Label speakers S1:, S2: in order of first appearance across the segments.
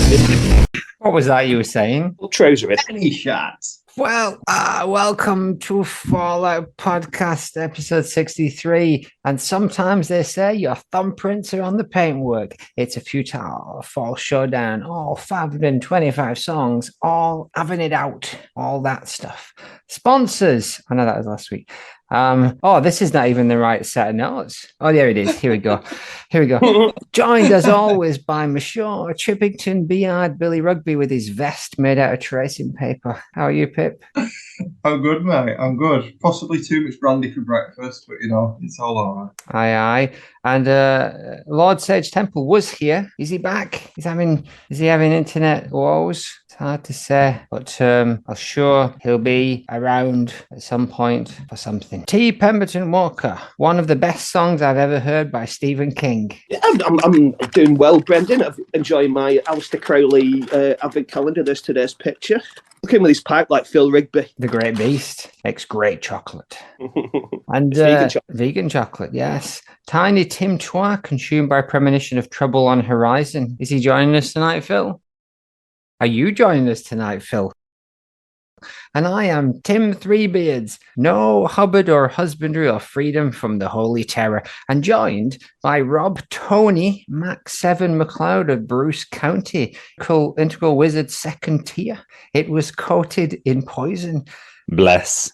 S1: What was that you were saying?
S2: Trouser it.
S3: Any shots.
S1: Well, welcome to Fallout Podcast, episode 63. And sometimes they say your thumbprints are on the paintwork. It's a futile fall showdown, all 525 songs, all having it out, all that stuff. Sponsors. I know that was last week. This is not even the right set of notes. Oh, there it is. Here we go. Joined as always by Mashaw, Chippington, Beard, Billy Rugby with his vest made out of tracing paper. How are you, Pip?
S3: I'm good, mate. I'm good. Possibly too much brandy for breakfast, but it's all right.
S1: Aye. And Lord Sage Temple was here. Is he back? Is he having internet woes? It's hard to say, but I'm sure he'll be around at some point for something. T. Pemberton Walker, one of the best songs I've ever heard by Stephen King.
S2: Yeah, I'm doing well, Brendan. I'm enjoying my Aleister Crowley advent calendar. There's today's picture. Looking with his pipe like Phil Rigby.
S1: The Great Beast makes great chocolate. And vegan chocolate, yes. Tiny Tim Chua, consumed by premonition of trouble on horizon. Is he joining us tonight, Phil? Are you joining us tonight, Phil? And I am Tim Threebeards, no Hubbard or husbandry or freedom from the holy terror, and joined by Rob Tony, Mac 7 McLeod of Bruce County, integral wizard second tier. It was coated in poison.
S4: Bless.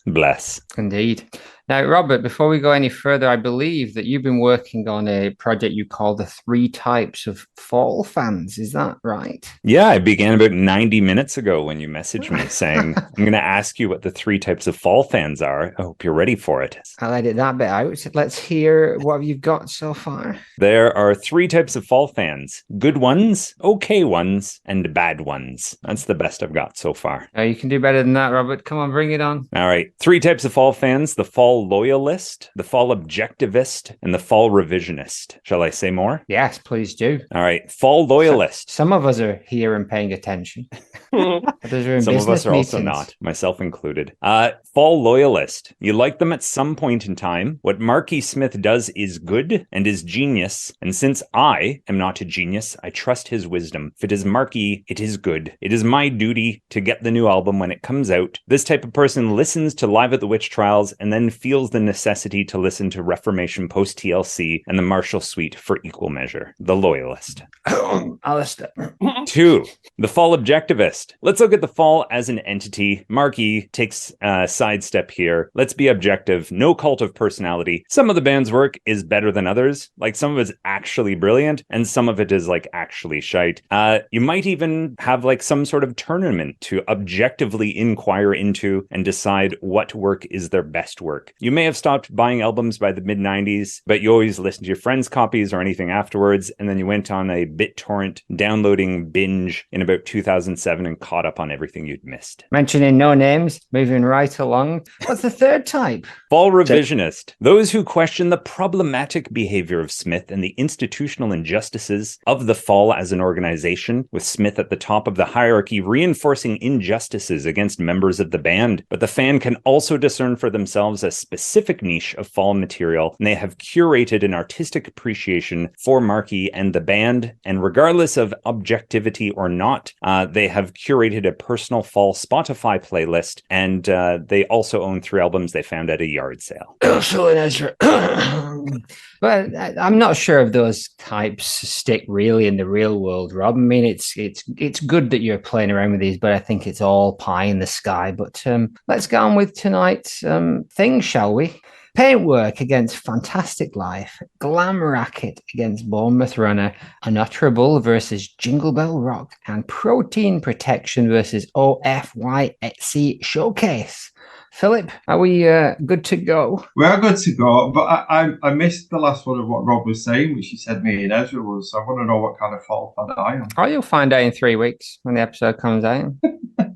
S1: Indeed. Now, Robert, before we go any further, I believe that you've been working on a project you call the 3 Types of Fall Fans. Is that right?
S4: Yeah, I began about 90 minutes ago when you messaged me saying, I'm going to ask you what the 3 types of fall fans are. I hope you're ready for it.
S1: I'll edit that bit out. Let's hear what you've got so far.
S4: There are 3 types of fall fans. Good ones, okay ones, and bad ones. That's the best I've got so far.
S1: Oh, you can do better than that, Robert. Come on, bring it on.
S4: All right. 3 types of fall fans: the fall loyalist, the fall objectivist, and the fall revisionist. Shall I say more?
S1: Yes, please do.
S4: All right. Fall loyalist.
S1: Some of us are here and paying attention. Others are in
S4: some of us are
S1: meetings.
S4: also not, myself included. Fall loyalist. You like them at some point in time. What Marky Smith does is good and is genius. And since I am not a genius, I trust his wisdom. If it is Marky, it is good. It is my duty to get the new album when it comes out. This type of person listens to Live at the Witch Trials and then feels the necessity to listen to Reformation Post TLC and the Marshall Suite for equal measure. The loyalist.
S1: Alistair.
S4: 2, the fall objectivist. Let's look at the fall as an entity. Marky takes a sidestep here. Let's be objective. No cult of personality. Some of the band's work is better than others. Like, some of it's actually brilliant, and some of it is like actually shite. You might even have like some sort of tournament to objectively inquire into and decide what work is their best work. You may have stopped buying albums by the mid-90s, but you always listened to your friends' copies or anything afterwards, and then you went on a BitTorrent downloading binge in about 2007 and caught up on everything you'd missed.
S1: Mentioning no names, moving right along. What's the 3rd type?
S4: Fall revisionist. Those who question the problematic behavior of Smith and the institutional injustices of the Fall as an organization, with Smith at the top of the hierarchy reinforcing injustices against members of the band. But the fan can also discern for themselves a specific niche of Fall material, and they have curated an artistic appreciation for Marky and the band. And regardless of objectivity or not, they have curated a personal Fall Spotify playlist, and they also own 3 albums they found at a yard sale.
S1: But I'm not sure if those types stick really in the real world, Rob. I mean, it's good that you're playing around with these, but I think it's all pie in the sky. But let's get on with tonight's thing, shall we? Paintwork against Fantastic Life, Glam Racket against Bournemouth RunnerUnutterable versus Jingle Bell Rock, and Protein Protection versus O.F.Y.C Showcase. Philip, are we good to go?
S3: We are good to go, but I missed the last one of what Rob was saying, which he said me and Ezra was. So I want to know what kind of fall fan I am.
S1: Oh, you'll find out in 3 weeks when the episode comes out.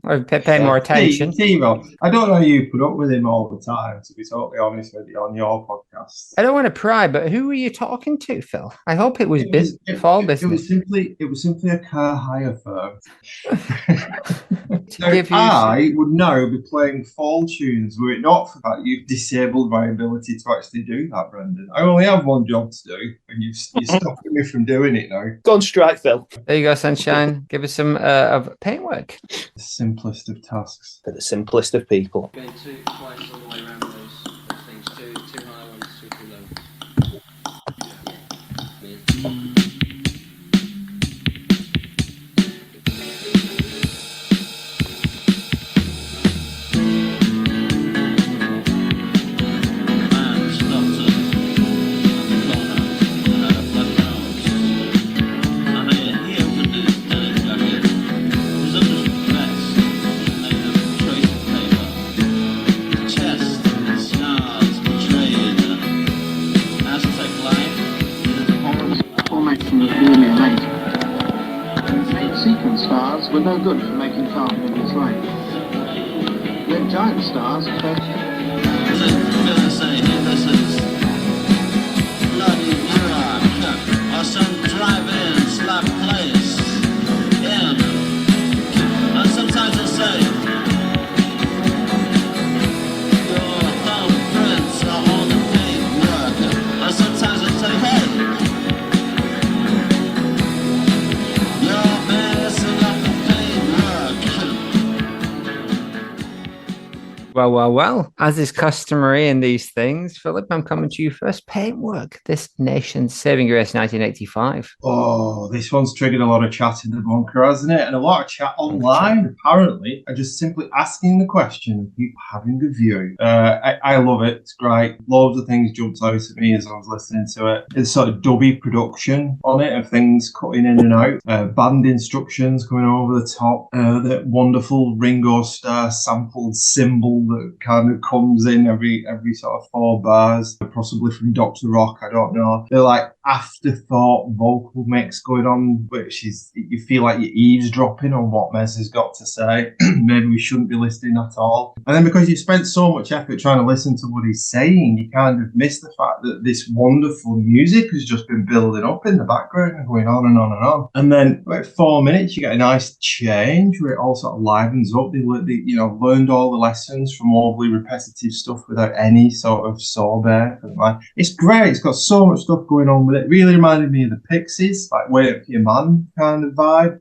S1: Or pay more attention.
S3: Timo, I don't know how you put up with him all the time, to be totally honest with you, on your podcast.
S1: I don't want to pry, but who were you talking to, Phil? I hope it was fall business.
S3: It was simply a car hire firm.
S1: To give you
S3: I would now be playing Fall tunes were it not for that you've disabled my ability to actually do that, Brendan. I only have one job to do, and you're stopping me from doing it now.
S2: Go on strike, Phil.
S1: There you go, Sunshine. Give us some of paintwork.
S3: The simplest of tasks.
S2: For the simplest of people.
S5: Going twice all the way around those things. Two high ones, two low.
S6: Stars were no good for making fast moving flame. Then giant stars first.
S5: Sometimes I say your thumbprints are on the paintwork. Or sometimes I say, hey, you're messing up the paintwork.
S1: Well. As is customary in these things, Philip, I'm coming to you first. Paintwork, this nation's saving grace, 1985.
S3: Oh, this one's triggered a lot of chat in the bunker, hasn't it? And a lot of chat online, apparently, are just simply asking the question and people having a view. I love it. It's great. Loads of things jumped out at me as I was listening to it. It's sort of dubby production on it of things cutting in and out. Band instructions coming over the top. That wonderful Ringo Starr sampled cymbal that kind of comes in every sort of 4 bars, possibly from Dr. Rock, I don't know. They're like afterthought vocal mix going on, which is, you feel like you're eavesdropping on what Mez has got to say. Maybe we shouldn't be listening at all. And then because you spent so much effort trying to listen to what he's saying, you kind of miss the fact that this wonderful music has just been building up in the background and going on and on and on. And then about 4 minutes, you get a nice change where it all sort of livens up. They learned all the lessons from overly repetitive stuff without any sort of sorbet. It's great. It's got so much stuff going on with it. It really reminded me of the Pixies, like Wait for Your Man kind of vibe.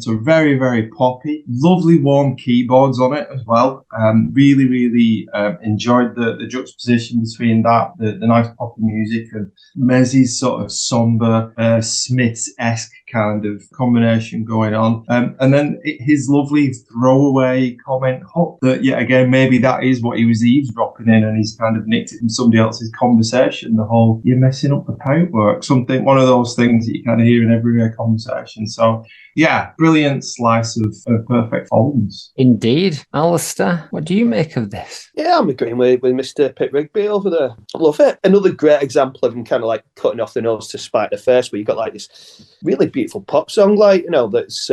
S3: So very, very poppy. Lovely warm keyboards on it as well. Really enjoyed the juxtaposition between that, the nice poppy music, and Mezzy's sort of somber, Smiths-esque kind of combination going on. And then his lovely throwaway comment hook that, yet again, maybe that is what he was eavesdropping in, and he's kind of nicked it from somebody else's conversation. The whole, you're messing up the paintwork, one of those things that you kind of hear in everyday conversation. So yeah, brilliant slice of perfect Folds.
S1: Indeed. Alistair, what do you make of this?
S2: Yeah, I'm agreeing with Mr. Pit Rigby over there. Love it. Another great example of him kind of like cutting off the nose to spite the face, where you've got like this really beautiful pop song, like, you know, that's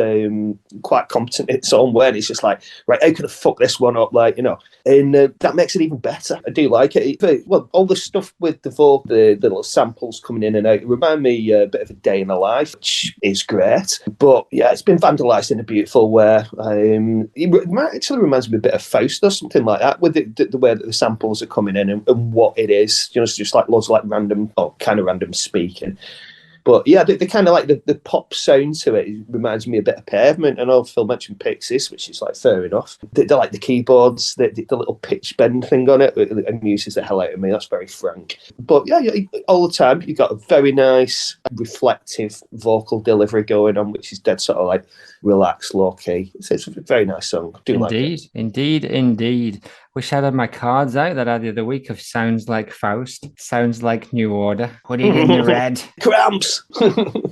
S2: quite competent in its own way. And it's just like, right, how can I fuck this one up? Like, you know, and that makes it even better. I do like it. Well, all the stuff with the little samples coming in and out, it reminds me a bit of A Day in the Life, which is great. But yeah, it's been vandalised in a beautiful way. It actually reminds me a bit of F.A.L.L.O.U.T.P.O.D.C.A.S.T or something like that, with the way that the samples are coming in and what it is. You know, it's just like loads of like random, or kind of random speaking. But yeah, they kind of like the pop sound to it. It reminds me a bit of Pavement. I know Phil mentioned Pixies, which is like fair enough. They like the keyboards, the little pitch bend thing on it. It amuses the hell out of me. That's very frank. But yeah, all the time you've got a very nice, reflective vocal delivery going on, which is dead sort of like relaxed, low key. It's a very nice song. I do like it.
S1: Indeed. Wish I had my cards out that I had the other week of Sounds Like Faust, Sounds Like New Order. What are you getting the red?
S2: Cramps.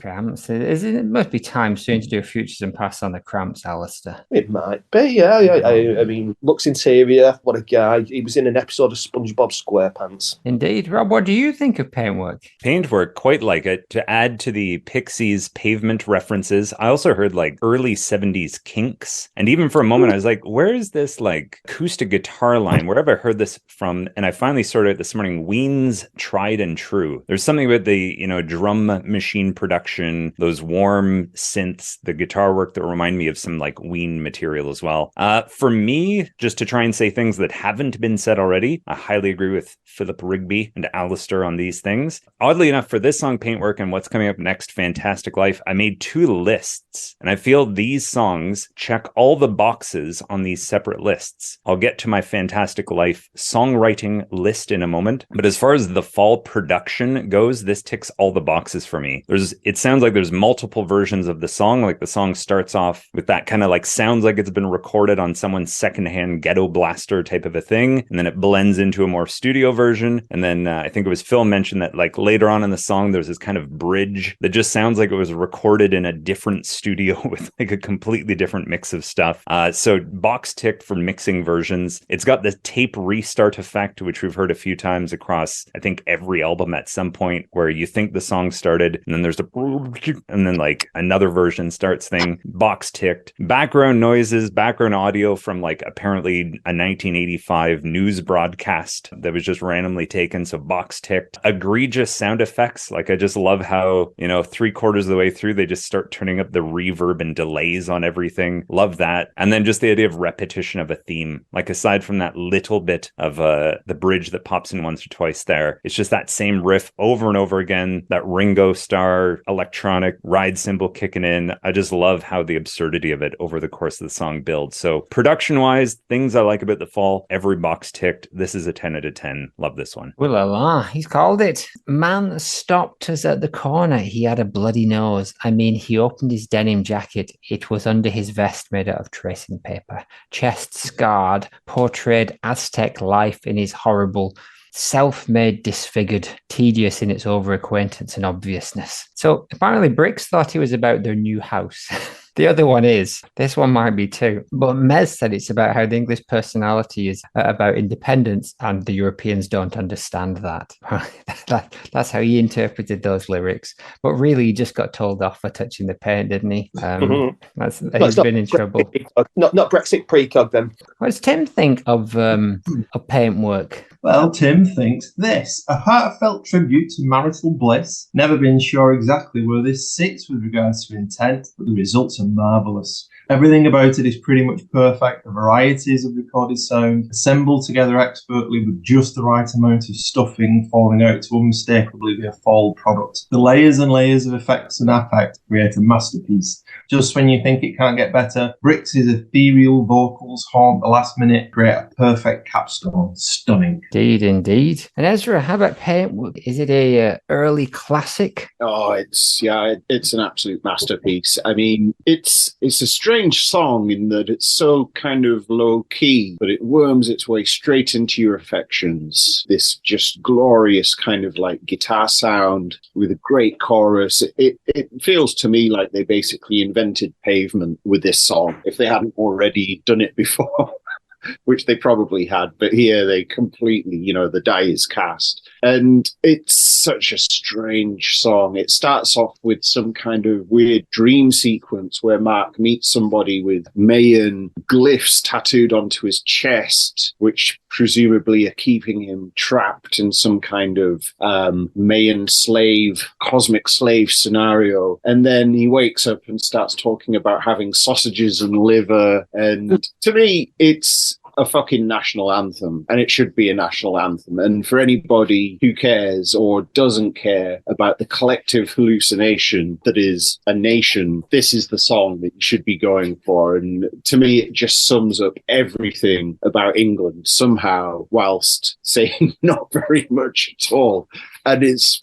S1: Cramps. It must be time soon to do a Futures and Pass on the Cramps, Alistair.
S2: It might be, yeah. I mean, Lux Interior, what a guy. He was in an episode of SpongeBob SquarePants.
S1: Indeed. Rob, what do you think of Paintwork?
S4: Paintwork, quite like it. To add to the Pixies Pavement references, I also heard like early 70s Kinks. And even for a moment, I was like, where is this like acoustic guitar guitar line, where have I heard this from? And I finally sorted out this morning, Ween's Tried and True. There's something about the, drum machine production, those warm synths, the guitar work that remind me of some like Ween material as well. For me, just to try and say things that haven't been said already, I highly agree with Philip Rigby and Alistair on these things. Oddly enough, for this song, Paintwork, and what's coming up next, Fantastic Life, I made 2 lists, and I feel these songs check all the boxes on these separate lists. I'll get to my Fantastic Life songwriting list in a moment, but as far as the fall production goes, this ticks all the boxes for me. It sounds like there's multiple versions of the song. Like the song starts off with that kind of like sounds like it's been recorded on someone's secondhand ghetto blaster type of a thing, and then it blends into a more studio version. And then I think it was Phil mentioned that like later on in the song, there's this kind of bridge that just sounds like it was recorded in a different studio with like a completely different mix of stuff. So box ticked for mixing versions. It's got the tape restart effect, which we've heard a few times across, I think, every album at some point, where you think the song started and then there's and then like another version starts thing. Box ticked. Background noises, background audio from like apparently a 1985 news broadcast that was just randomly taken. So box ticked. Egregious sound effects. Like I just love how, 3/4 of the way through, they just start turning up the reverb and delays on everything. Love that. And then just the idea of repetition of a theme. Like aside from that little bit of the bridge that pops in once or twice there, it's just that same riff over and over again, that Ringo Starr electronic ride cymbal kicking in. I just love how the absurdity of it over the course of the song builds. So production wise, things I like about The Fall, every box ticked. This is a 10 out of 10. Love this one.
S1: Ooh la la, he's called it. Man stopped us at the corner. He had a bloody nose. I mean, he opened his denim jacket. It was under his vest made out of tracing paper. Chest scarred, portrayed Aztec life in his horrible, self-made, disfigured, tedious in its over-acquaintance and obviousness. So apparently Bricks thought he was about their new house. The other one is, this one might be too, but Mez said it's about how the English personality is about independence and the Europeans don't understand that. That's how he interpreted those lyrics. But really, he just got told off for touching the paint, didn't he? He's been in trouble.
S2: Not Brexit precog then.
S1: What does Tim think of Paintwork?
S3: Well, Tim thinks this: a heartfelt tribute to marital bliss. Never been sure exactly where this sits with regards to intent, but the results are marvellous. Everything about it is pretty much perfect. The varieties of recorded sound assembled together expertly with just the right amount of stuffing, falling out to unmistakably be a F.A.L.L.O.U.T.P.O.D.C.A.S.T. The layers and layers of effects and affect create a masterpiece. Just when you think it can't get better, Bricks' ethereal vocals haunt the last minute, create a perfect capstone. Stunning.
S1: Indeed. And Ezra, how about Paintwork? Is it a early classic?
S7: Oh, it's an absolute masterpiece. I mean, it's a strange song in that it's so kind of low key, but it worms its way straight into your affections. This just glorious kind of like guitar sound with a great chorus. It feels to me like they basically invented pavement with this song, if they hadn't already done it before. Which they probably had, but here they completely, the die is cast. And it's such a strange song. It starts off with some kind of weird dream sequence where Mark meets somebody with Mayan glyphs tattooed onto his chest, which presumably are keeping him trapped in some kind of Mayan slave, cosmic slave scenario. And then he wakes up and starts talking about having sausages and liver. And to me, it's a fucking national anthem, and it should be a national anthem. And for anybody who cares or doesn't care about the collective hallucination that is a nation, this is the song that you should be going for. And to me, it just sums up everything about England somehow, whilst saying not very much at all. And it's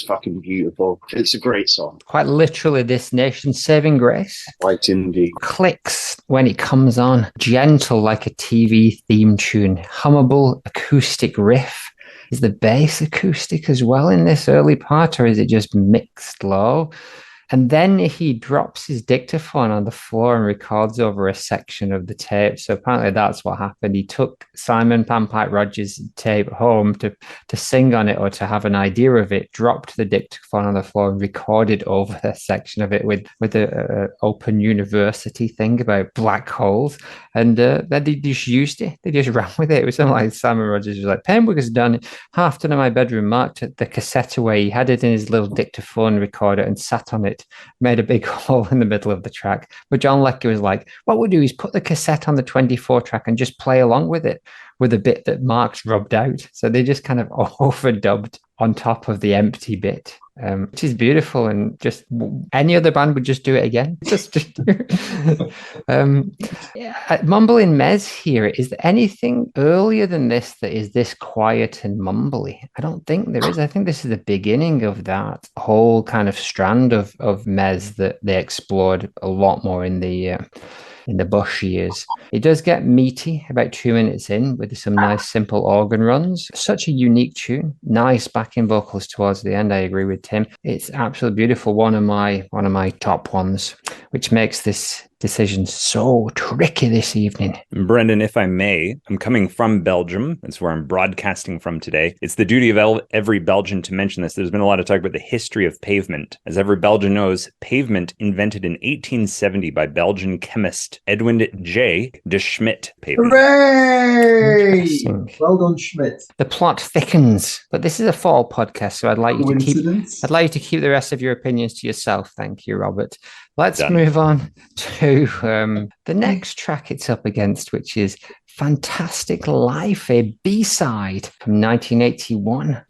S7: fucking beautiful. It's a great song.
S1: Quite literally this nation's saving grace.
S7: Quite indeed.
S1: Clicks when it comes on, gentle like a TV theme tune, hummable acoustic riff. Is the bass acoustic as well in this early part, or is it just mixed low? And then he drops his dictaphone on the floor and records over a section of the tape. So apparently that's what happened. He took Simon Panpipe Rogers' tape home to sing on it or to have an idea of it, dropped the dictaphone on the floor and recorded over a section of it with a open university thing about black holes. And then they just used it. They just ran with it. It was something like Simon Rogers was like, Pembroke has done it. Half done in my bedroom, marked the cassette away. He had it in his little dictaphone recorder and sat on it, made a big hole in the middle of the track. But John Leckie was like, what we'll do is put the cassette on the 24 track and just play along with it with a bit that Mark's rubbed out. So they just kind of overdubbed on top of the empty bit. Which is beautiful, and just any other band would just do it again. Mumbling Mez here. Is there anything earlier than this that is this quiet and mumbly? I don't think there is. I think this is the beginning of that whole kind of strand of Mez that they explored a lot more in the Boosh years. It does get meaty about 2 minutes in with some nice simple organ runs. Such a unique tune. Nice backing vocals towards the end. I agree with Tim. It's absolutely beautiful. One of my top ones, which makes this decision so tricky this evening.
S4: Brendan, if I may, I'm coming from Belgium. That's where I'm broadcasting from today. It's the duty of every Belgian to mention this. There's been a lot of talk about the history of pavement. As every Belgian knows, pavement invented in 1870 by Belgian chemist Edwin J. de Schmidt. Pavement.
S3: Hooray! Well done, Schmidt.
S1: The plot thickens, but this is a fall podcast, so I'd like you to keep the rest of your opinions to yourself. Thank you, Robert. Let's move on to the next track it's up against, which is Fantastic Life, a B-side from 1981.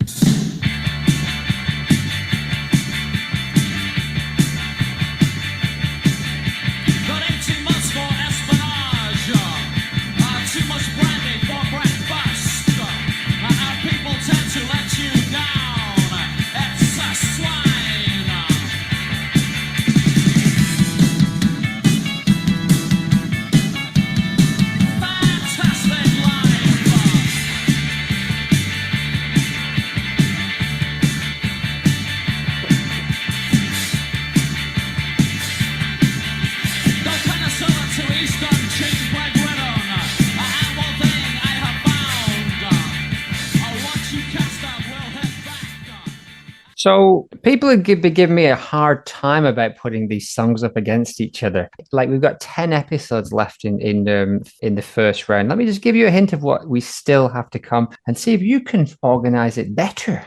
S1: So people have been giving me a hard time about putting these songs up against each other. Like, we've got 10 episodes left in the first round. Let me just give you a hint of what we still have to come and see if you can organize it better.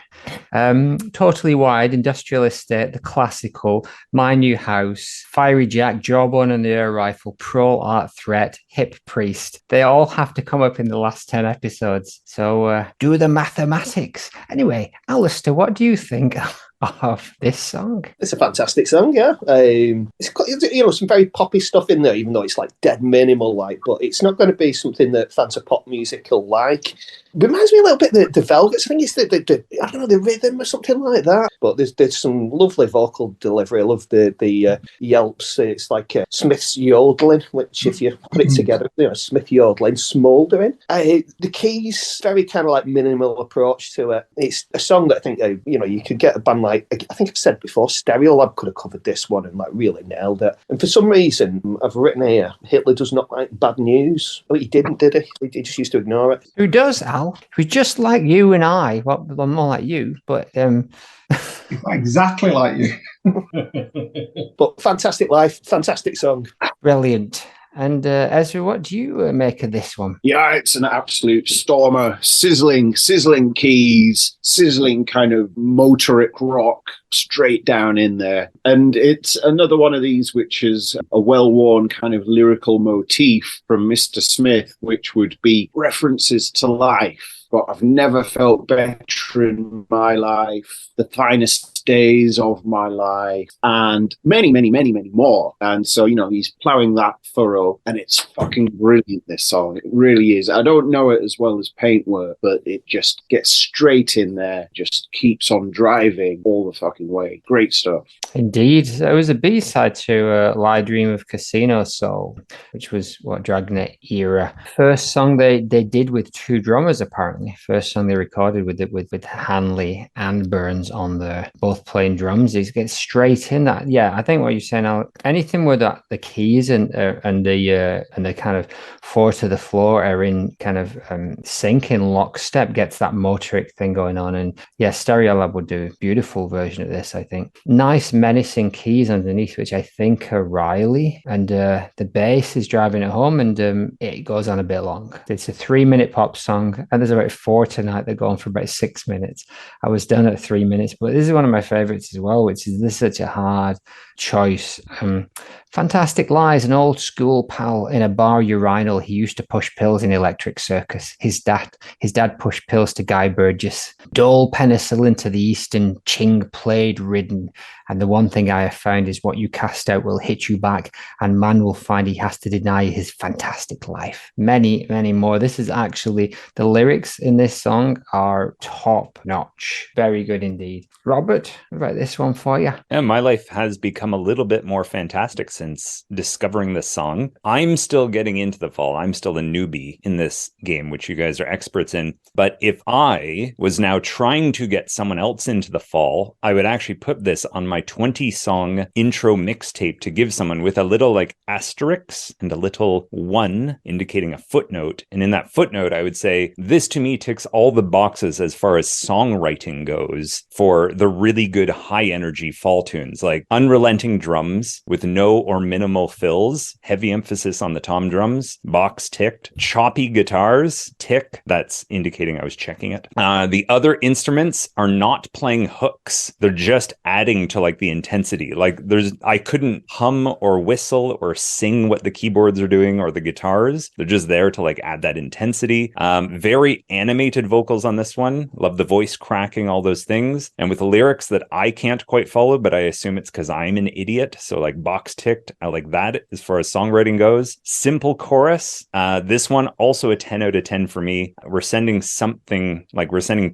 S1: Totally Wide, Industrial Estate, The Classical, My New House, Fiery Jack, Jawbone and the Air Rifle, Pro Art Threat, Hip Priest. They all have to come up in the last 10 episodes. So do the mathematics. Anyway, Alistair, what do you think of this song?
S2: It's a fantastic song, yeah. It's got, some very poppy stuff in there, even though it's like dead minimal, but it's not going to be something that fans of pop music will like. Reminds me a little bit of the Velvets. I think it's the I don't know, the rhythm or something like that. But there's some lovely vocal delivery. I love the yelps. It's like Smith's yodeling, which if you put it together, Smith yodeling, smouldering. The keys, very kind of like minimal approach to it. It's a song that I think you could get a band like, I think I've said before, Stereolab could have covered this one and like really nailed it. And for some reason, I've written here, Hitler does not like bad news. Oh, he didn't, did he? He just used to ignore it.
S1: Who does, Al? Who's just like you and I. Well, more like you, but
S3: exactly like you.
S2: But Fantastic Life, fantastic song.
S1: Brilliant. And Ezra, what do you make of this one?
S7: Yeah, it's an absolute stormer. Sizzling keys, sizzling kind of motoric rock straight down in there. And it's another one of these which is a well-worn kind of lyrical motif from Mr. Smith, which would be references to life. But I've never felt better in my life, the finest days of my life, and many, many, many, many more. And so, he's ploughing that furrow, and it's fucking brilliant, this song. It really is. I don't know it as well as Paintwork, but it just gets straight in there, just keeps on driving all the fucking way. Great stuff.
S1: Indeed. It was a B-side to Lie Dream of Casino Soul, which was Dragnet era. First song they did with two drummers, apparently. First song they recorded with Hanley and Burns on both both playing drums. He gets straight in that. Yeah, I think what you're saying, Alec, anything where that the keys and the kind of 4 to the floor are in kind of sync in lockstep, gets that motoric thing going on. And yeah, Stereolab would do a beautiful version of this, I think. Nice menacing keys underneath, which I think are Riley, and the bass is driving it home, and it goes on a bit long. It's a 3-minute pop song, and there's about 4 tonight that go on for about 6 minutes. I was done at 3 minutes, but this is one of my favorites as well, which is such a hard choice. Fantastic Lies, an old school pal in a bar urinal. He used to push pills in Electric Circus. His dad pushed pills to Guy Burgess. Dole penicillin to the Eastern Ching plague ridden. And the one thing I have found is what you cast out will hit you back, and man will find he has to deny his fantastic life. Many, many more. This is actually, the lyrics in this song are top notch. Very good indeed. Robert, what about this one for you?
S4: Yeah, my life has become a little bit more fantastic since discovering this song. I'm still getting into the fall. I'm still a newbie in this game, which you guys are experts in. But if I was now trying to get someone else into the fall, I would actually put this on my 20-song intro mixtape to give someone, with a little like asterisk and a little 1 indicating a footnote. And in that footnote, I would say, this to me ticks all the boxes as far as songwriting goes for the really good high energy fall tunes, like unrelenting drums with no or minimal fills, heavy emphasis on the tom drums, box ticked, choppy guitars, tick, that's indicating I was checking it. The other instruments are not playing hooks. They're just adding to like the intensity. Like I couldn't hum or whistle or sing what the keyboards are doing or the guitars. They're just there to like add that intensity. Very animated vocals on this one. Love the voice cracking, all those things. And with lyrics that I can't quite follow, but I assume it's because I'm an idiot. So like box ticked, I like that as far as songwriting goes. Simple chorus. This one also a 10 out of 10 for me. We're sending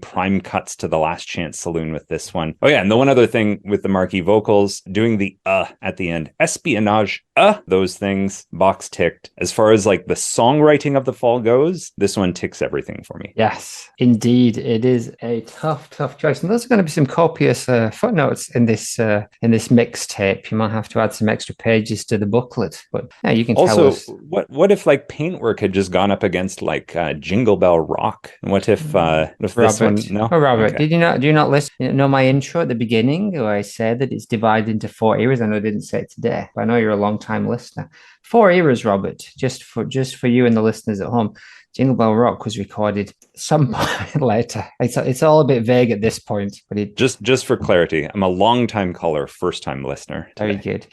S4: prime cuts to the Last Chance Saloon with this one. Oh yeah, and the one other thing with the marquee vocals, doing the at the end. Espionage, those things, box ticked. As far as like the songwriting of the fall goes, this one ticks everything for me.
S1: Yes, indeed. It is a tough choice. And there's going to be some copious footnotes in this mixtape. You might have to add some extra pages to the booklet. But yeah, you can tell us.
S4: What if like Paintwork had just gone up against like Jingle Bell Rock? And what if this one? No?
S1: Oh, Robert,
S4: Okay.
S1: do you not listen? Know my intro at the beginning where I said that it's divided into 4 eras? I know I didn't say it today, but I know you're a long-time listener. 4 eras, Robert, just for you and the listeners at home. Jingle Bell Rock was recorded some point later. It's all a bit vague at this point, but it
S4: just for clarity, I'm a long-time caller, first-time listener.
S1: Very good.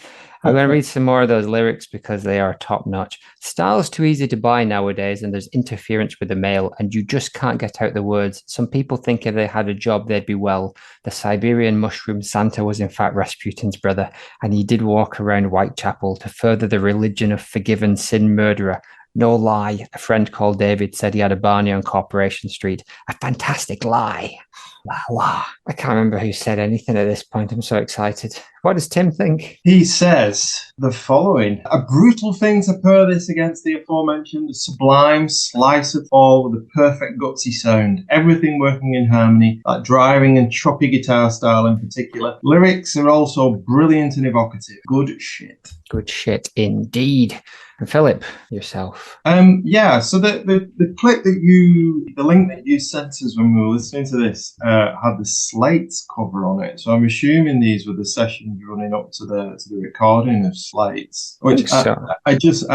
S1: I'm going to read some more of those lyrics because they are top notch. Style's too easy to buy nowadays, and there's interference with the mail, and you just can't get out the words. Some people think if they had a job, they'd be well. The Siberian mushroom Santa was in fact Rasputin's brother, and he did walk around Whitechapel to further the religion of forgiven sin murderer. No lie. A friend called David said he had a Barney on Corporation Street. A fantastic lie. La, la. I can't remember who said anything at this point. I'm so excited. What does Tim think?
S3: He says the following: a brutal thing to purr this against the aforementioned sublime slice of fall with a perfect gutsy sound, everything working in harmony, that driving and choppy guitar style in particular. Lyrics are also brilliant and evocative. Good shit.
S1: Good shit indeed. And Philip, yourself.
S3: So the clip the link that you sent us when we were listening to this had the Slates cover on it. So I'm assuming these were the sessions running up to the recording of Slates. Which I just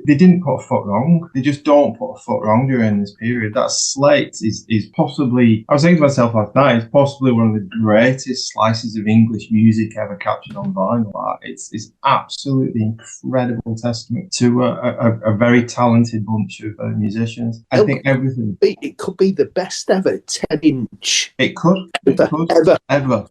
S3: they didn't put a foot wrong. They just don't put a foot wrong during this period. That Slates is possibly, I was saying to myself last night, it's possibly one of the greatest slices of English music ever captured on vinyl. It's absolutely incredible testament to a very talented bunch of musicians. I think everything.
S2: It could be the best ever 10-inch.
S3: It could. Ever.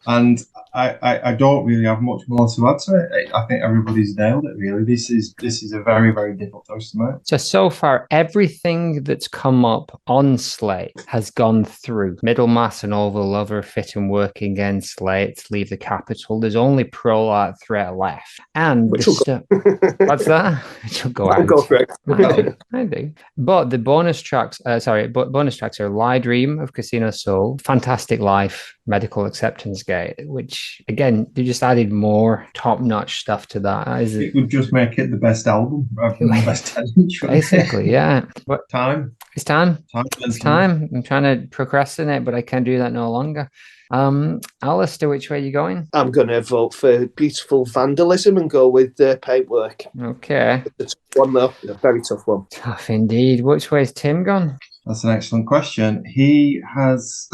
S3: And I don't really have much more to add to it. I think everybody's nailed it, really. This is a very, very difficult choice to make.
S1: So far, everything that's come up on Slate has gone through Middlemass and Oval Lover, Fit and Work Again, Slate, Leave the Capital. There's only Prolart Threat left. And
S2: Which
S1: the
S2: will
S1: stuff. What's that? Which will go
S2: I'll
S1: out.
S2: go for it.
S1: I do. But the bonus tracks, bonus tracks are Lie Dream of Casino Soul, Fantastic Life, Medical Acceptance Gate, which again, they just added more top-notch stuff to that.
S3: It would just make it the best album rather than the best 10 inch.
S1: Basically, yeah. But
S3: Time.
S1: it's time.
S3: Time.
S1: It's time. I'm trying to procrastinate, but I can't do that no longer. Alistair, which way are you going?
S2: I'm going to vote for Beautiful Vandalism and go with Paintwork.
S1: Okay.
S2: It's a tough one, though. A very tough one.
S1: Tough indeed. Which way is Tim gone?
S3: That's an excellent question. He has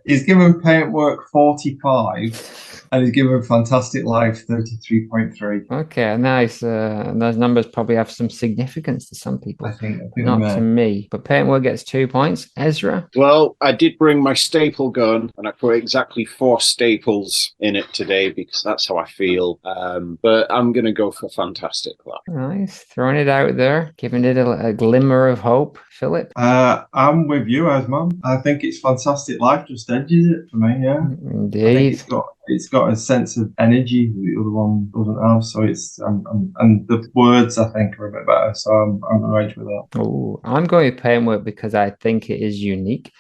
S3: he's given Paintwork 45 and he's given Fantastic Life 33.3.
S1: Okay, nice. Those numbers probably have some significance to some people.
S3: I think
S1: Not to me. But Paintwork gets 2 points. Ezra?
S7: Well, I did bring my staple gun, and I put exactly 4 staples in it today because that's how I feel. But I'm going to go for Fantastic Life.
S1: Nice. Throwing it out there, giving it a glimmer of hope. Philip?
S3: I'm with you, Asman. I think it's Fantastic Life just edges it for me, yeah.
S1: Indeed.
S3: I think it's got a sense of energy the other one doesn't have, so it's and the words I think are a bit better, so I'm going to edge with that.
S1: Oh, I'm going with Paintwork because I think it is unique,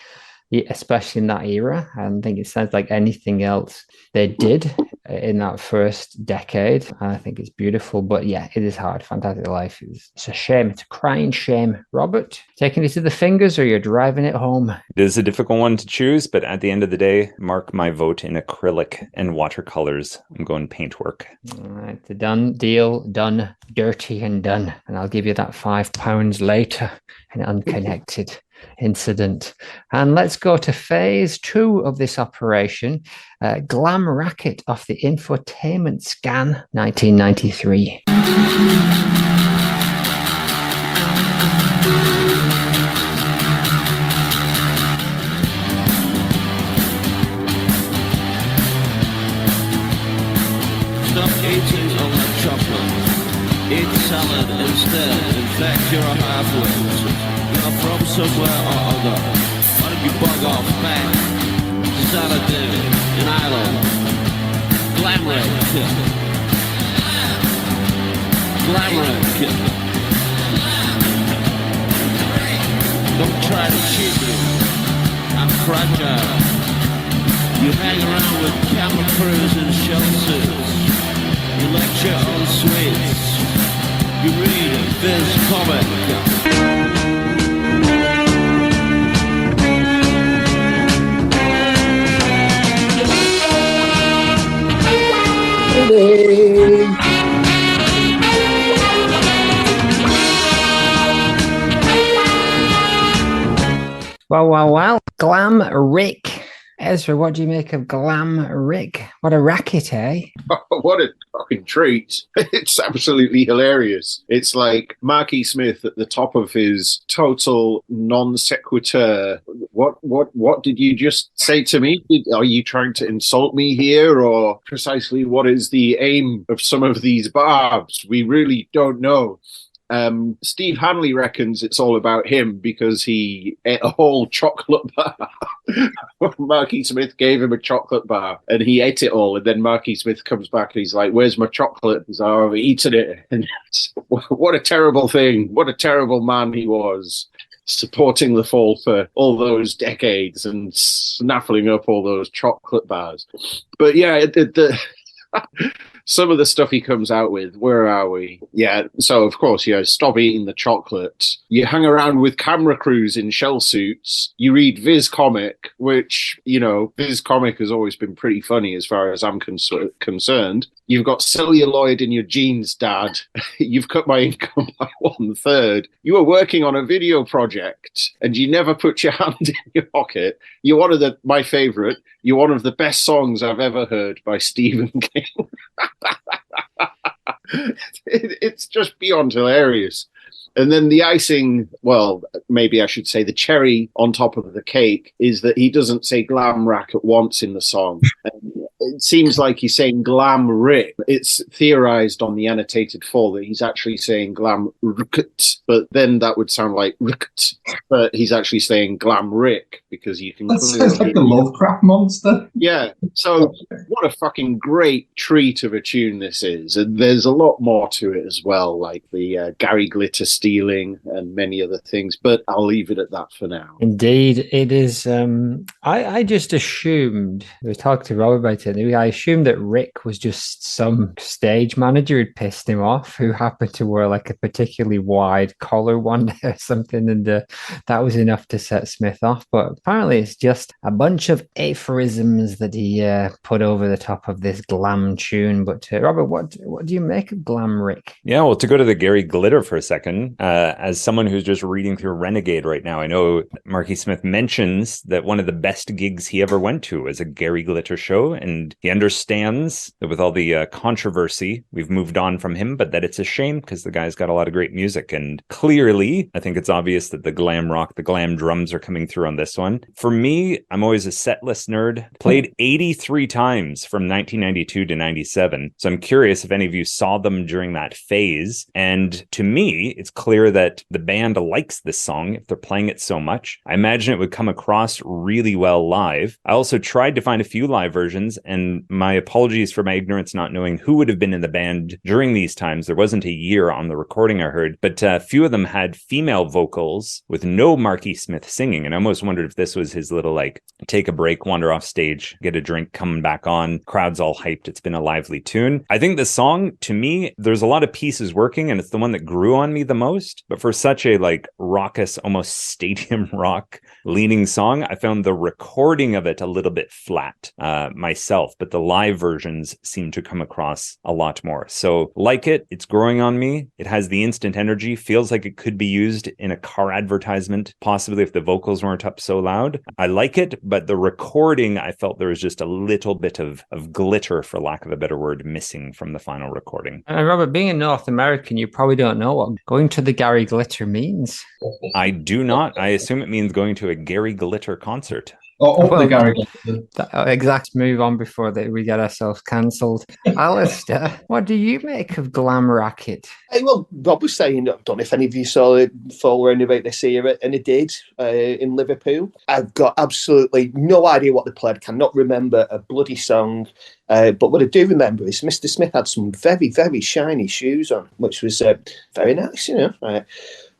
S1: especially in that era. I don't think it sounds like anything else they did in that first decade. I think it's beautiful, but yeah, it is hard. Fantastic Life it's a shame. It's a crying shame. Robert, taking it to the fingers or you're driving it home?
S4: It is a difficult one to choose, but at the end of the day, mark my vote in acrylic and watercolors. I'm going Paintwork.
S1: All right, the done deal, done, dirty and done. And I'll give you that £5 later, an unconnected incident. And let's go to phase 2 of this operation. Glam Racket off the Infotainment Scan, 1993.
S5: Stop eating all that chocolate. Eat salad instead. In fact, you're a half-wit. You're from somewhere or other. Why don't you bug off back to Saladin in Ireland? Glam Racket. Glam Racket. Don't try to cheat me. I'm fragile. You hang around with camel crews and shell suits. You lecture on sweets. You read Viz comic.
S1: Well. Glam Rick. Ezra, what do you make of Glam Rick? What a racket, eh?
S7: What a fucking treat. It's absolutely hilarious. It's like Marky Smith at the top of his total non sequitur. What did you just say to me? Are you trying to insult me here? Or precisely what is the aim of some of these barbs? We really don't know. Steve Hanley reckons it's all about him because he ate a whole chocolate bar. Marky Smith gave him a chocolate bar and he ate it all, and then Marky Smith comes back and he's like, "Where's my chocolate?" He's like, "Oh, I've eaten it." And what a terrible thing. What a terrible man he was, supporting the Fall for all those decades and snaffling up all those chocolate bars. But yeah, some of the stuff he comes out with, where are we? Yeah, so of course, stop eating the chocolate. You hang around with camera crews in shell suits. You read Viz Comic, which, Viz Comic has always been pretty funny as far as I'm concerned. You've got celluloid in your jeans, Dad. You've cut my income by 1/3. You were working on a video project and you never put your hand in your pocket. You're one of my favorite. You're one of the best songs I've ever heard by Stephen King. It's just beyond hilarious. And then the icing, well, maybe I should say the cherry on top of the cake, is that he doesn't say glam racket once in the song. And it seems like he's saying glam Rick. It's theorized on the annotated fall that he's actually saying glam Rick, but then that would sound like Rick, but he's actually saying glam Rick because you can.
S3: That sounds like a Lovecraft monster.
S7: Yeah. So what a fucking great treat of a tune this is, and there's a lot more to it as well, like the Gary Glitter stealing and many other things. But I'll leave it at that for now.
S1: Indeed, it is. I just assumed, we talked to Rob about it, I assumed that Rick was just some stage manager who'd pissed him off, who happened to wear like a particularly wide collar one day or something, and that was enough to set Smith off. But apparently it's just a bunch of aphorisms that he put over the top of this glam tune. But Robert, what do you make of glam Rick?
S4: Yeah, well, to go to the Gary Glitter for a second, as someone who's just reading through Renegade right now, I know Marky Smith mentions that one of the best gigs he ever went to was a Gary Glitter show, and he understands that with all the controversy, we've moved on from him, but that it's a shame because the guy's got a lot of great music. And clearly, I think it's obvious that the glam rock, the glam drums are coming through on this one. For me, I'm always a set list nerd. Played 83 times from 1992 to 97. So I'm curious if any of you saw them during that phase. And to me, it's clear that the band likes this song if they're playing it so much. I imagine it would come across really well live. I also tried to find a few live versions, and my apologies for my ignorance not knowing who would have been in the band during these times. There wasn't a year on the recording I heard, but a few of them had female vocals with no Marky Smith singing. And I almost wondered if this was his little like take a break, wander off stage, get a drink, coming back on, crowd's all hyped. It's been a lively tune. I think the song, to me, there's a lot of pieces working, and it's the one that grew on me the most. But for such a like raucous, almost stadium rock leaning song, I found the recording of it a little bit flat myself, but the live versions seem to come across a lot more. So like it, it's growing on me. It has the instant energy, feels like it could be used in a car advertisement, possibly if the vocals weren't up so loud. I like it, but the recording, I felt there was just a little bit of glitter, for lack of a better word, missing from the final recording.
S1: And Robert, being a North American, you probably don't know what going to the Gary Glitter means.
S4: I do not. I assume it means going to a Gary Glitter concert.
S3: The Gary
S1: exact move on before that we get ourselves cancelled. Alistair, what do you make of glam racket?
S2: Well, Rob was saying, I don't know if any of you saw it fall around about this era, and it did in Liverpool. I've got absolutely no idea what they played, cannot remember a bloody song. But what I do remember is Mr. Smith had some very, very shiny shoes on, which was very nice, you know.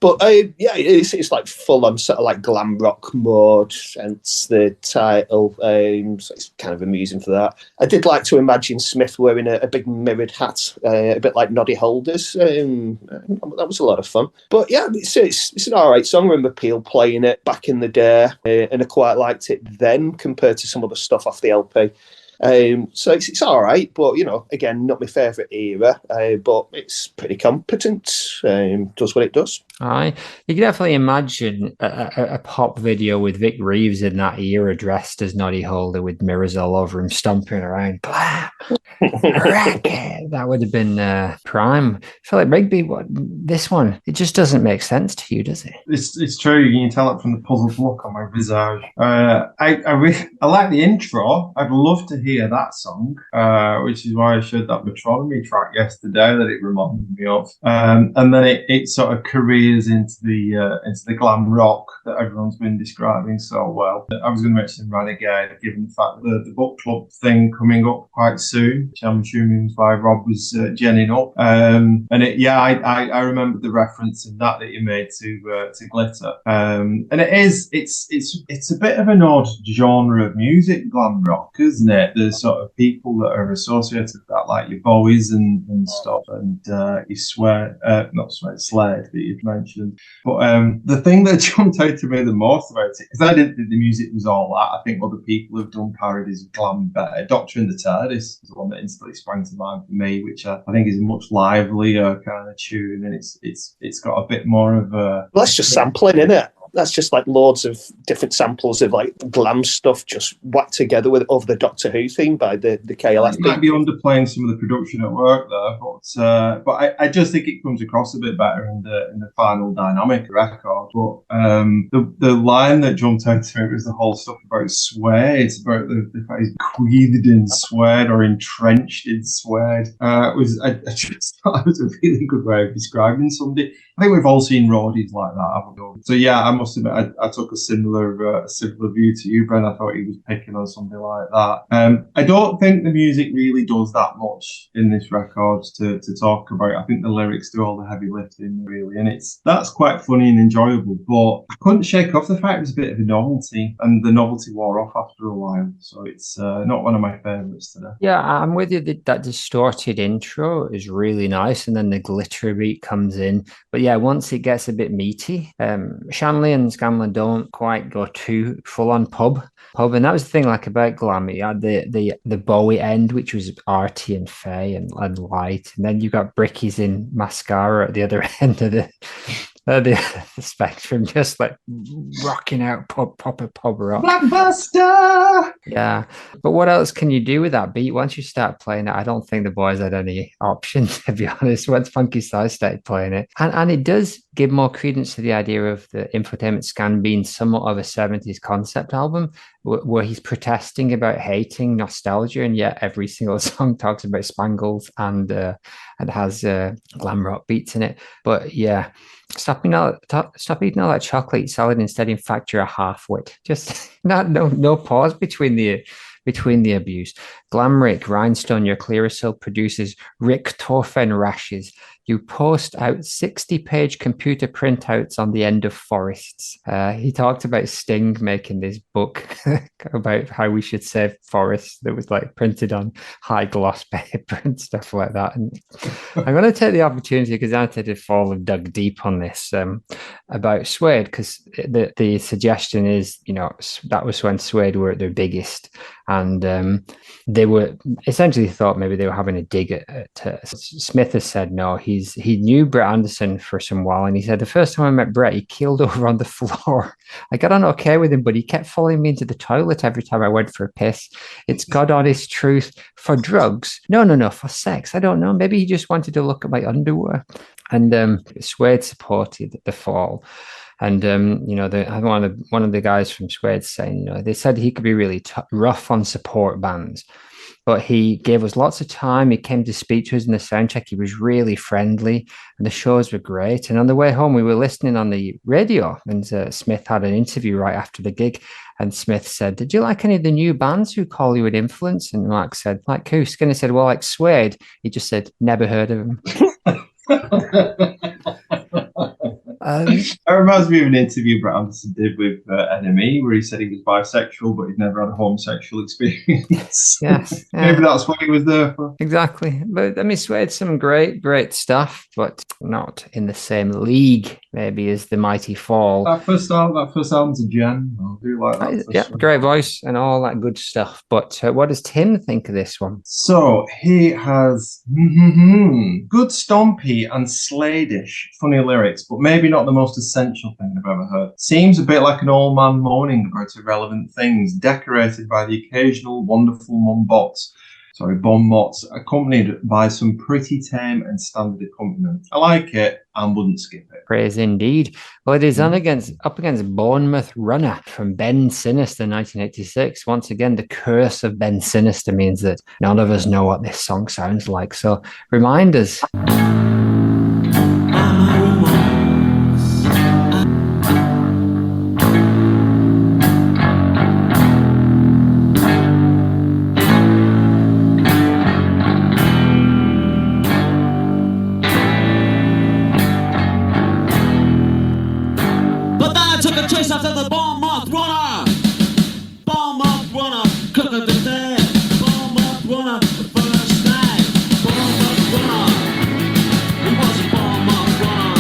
S2: But yeah, it's like full on sort of like glam rock mode, hence the title. So it's kind of amusing for that. I did like to imagine Smith wearing a big mirrored hat, a bit like Noddy Holders. That was a lot of fun. But yeah, it's an all right song. I remember Peel playing it back in the day, and I quite liked it then compared to some other stuff off the LP. So it's all right, but you know, again, not my favourite era, but it's pretty competent. Does what it does.
S1: Aye, you can definitely imagine a pop video with Vic Reeves in that era, dressed as Noddy Holder with mirrors all over him, stomping around. Glam, racket. That would have been prime. I feel like Rigby. This one, it just doesn't make sense to you, does it?
S3: It's true. You can tell it from the puzzled look on my visage. I like the intro. I'd love to hear that song, which is why I showed that Metronomy track yesterday that it reminded me of. And then it sort of careers into the glam rock that everyone's been describing so well. I was going to mention Renegade, given the fact that the book club thing coming up quite soon, which I'm assuming was why Rob was genning up. And I remember the reference in that you made to Glitter. And it's a bit of an odd genre of music, glam rock, isn't it? There's sort of people that are associated with that, like your Bowies and stuff, and you Slade that you've mentioned. But the thing that jumped out to me the most about it, because I didn't think the music was all that. I think other people have done parodies of glam better. Doctor and the TARDIS is the one that instantly sprang to mind for me, which I think is a much livelier kind of tune, and it's got a bit more of a...
S2: Well, that's just sampling, isn't it? That's just like loads of different samples of like glam stuff just whacked together with over the Doctor Who theme by the KLF.
S3: You might be underplaying some of the production at work there, but I just think it comes across a bit better in the final dynamic record. But the line that jumped out to me was the whole stuff about suede. It's about the fact he's queethed in suede or entrenched in suede. I just thought it was a really good way of describing somebody. I think we've all seen roadies like that, haven't we? So yeah, I must admit, I took a similar view to you, Ben. I thought he was picking on something like that. I don't think the music really does that much in this record to talk about. I think the lyrics do all the heavy lifting, really, and that's quite funny and enjoyable. But I couldn't shake off the fact it was a bit of a novelty, and the novelty wore off after a while. So it's not one of my favourites today.
S1: Yeah, I'm with you. That distorted intro is really nice, and then the glitter beat comes in. But yeah, once it gets a bit meaty, Shanley and Scanlon don't quite go too full on pub, and that was the thing like about glam. You had the Bowie end, which was arty and fey and light, and then you got Brickies in mascara at the other end of the spectrum, just like rocking out proper pub rock.
S3: Blockbuster!
S1: Yeah. But what else can you do with that beat? Once you start playing it, I don't think the boys had any options, to be honest, once Funky Size started playing it. And it does give more credence to the idea of the Infotainment Scan being somewhat of a 70s concept album, where he's protesting about hating nostalgia, and yet every single song talks about spangles and has glam rock beats in it. But yeah, stop eating all that chocolate salad. Instead, in fact, you're a half-wit. Just no pause between the abuse. Glamrick, Rhinestone, your Clearasil produces Rick Torfen rashes. You post out 60-page computer printouts on the end of forests. He talked about Sting making this book about how we should save forests that was like printed on high gloss paper and stuff like that. And I'm going to take the opportunity, because Anthony did Fall have dug deep on this about Suede, because the suggestion is, that was when Suede were at their biggest, and they were essentially thought maybe they were having a dig at Smith has said no, he knew Brett Anderson for some while, and he said the first time I met Brett, he keeled over on the floor. I got on okay with him, but he kept following me into the toilet every time I went for a piss. It's God honest truth. For drugs? No, for sex. I don't know. Maybe he just wanted to look at my underwear. And Suede supported the Fall. And one of the guys from Suede saying, they said he could be really rough on support bands, but he gave us lots of time. He came to speak to us in the soundcheck. He was really friendly, and the shows were great. And on the way home, we were listening on the radio, and Smith had an interview right after the gig. And Smith said, "Did you like any of the new bands who call you an influence?" And Mark said, "Like who?" Skinner said, "Well, like Suede." He just said, "Never heard of him."
S3: That reminds me of an interview Brett Anderson did with NME, where he said he was bisexual, but he'd never had a homosexual experience.
S1: Yes.
S3: Maybe that's what he was there for.
S1: Exactly. But I mean, Suede some great stuff, but not in the same league, maybe, as the Mighty Fall.
S3: That first album's a gem. I do like that.
S1: Yeah, great voice and all that good stuff. But what does Tim think of this one?
S3: So he has good stompy and Slade-ish funny lyrics, but maybe not the most essential thing I've ever heard. Seems a bit like an old man moaning about irrelevant things, decorated by the occasional wonderful bon mots, accompanied by some pretty tame and standard accompaniment. I like it and wouldn't skip it.
S1: Praise indeed. Well, it is up against Bournemouth Runner from Ben Sinister 1986. Once again, the curse of Ben Sinister means that none of us know what this song sounds like. So remind us.
S5: After the Bournemouth Runner, Bournemouth Runner, cook of the day, Bournemouth Runner, the first night, Bournemouth Runner, he was a Bournemouth Runner.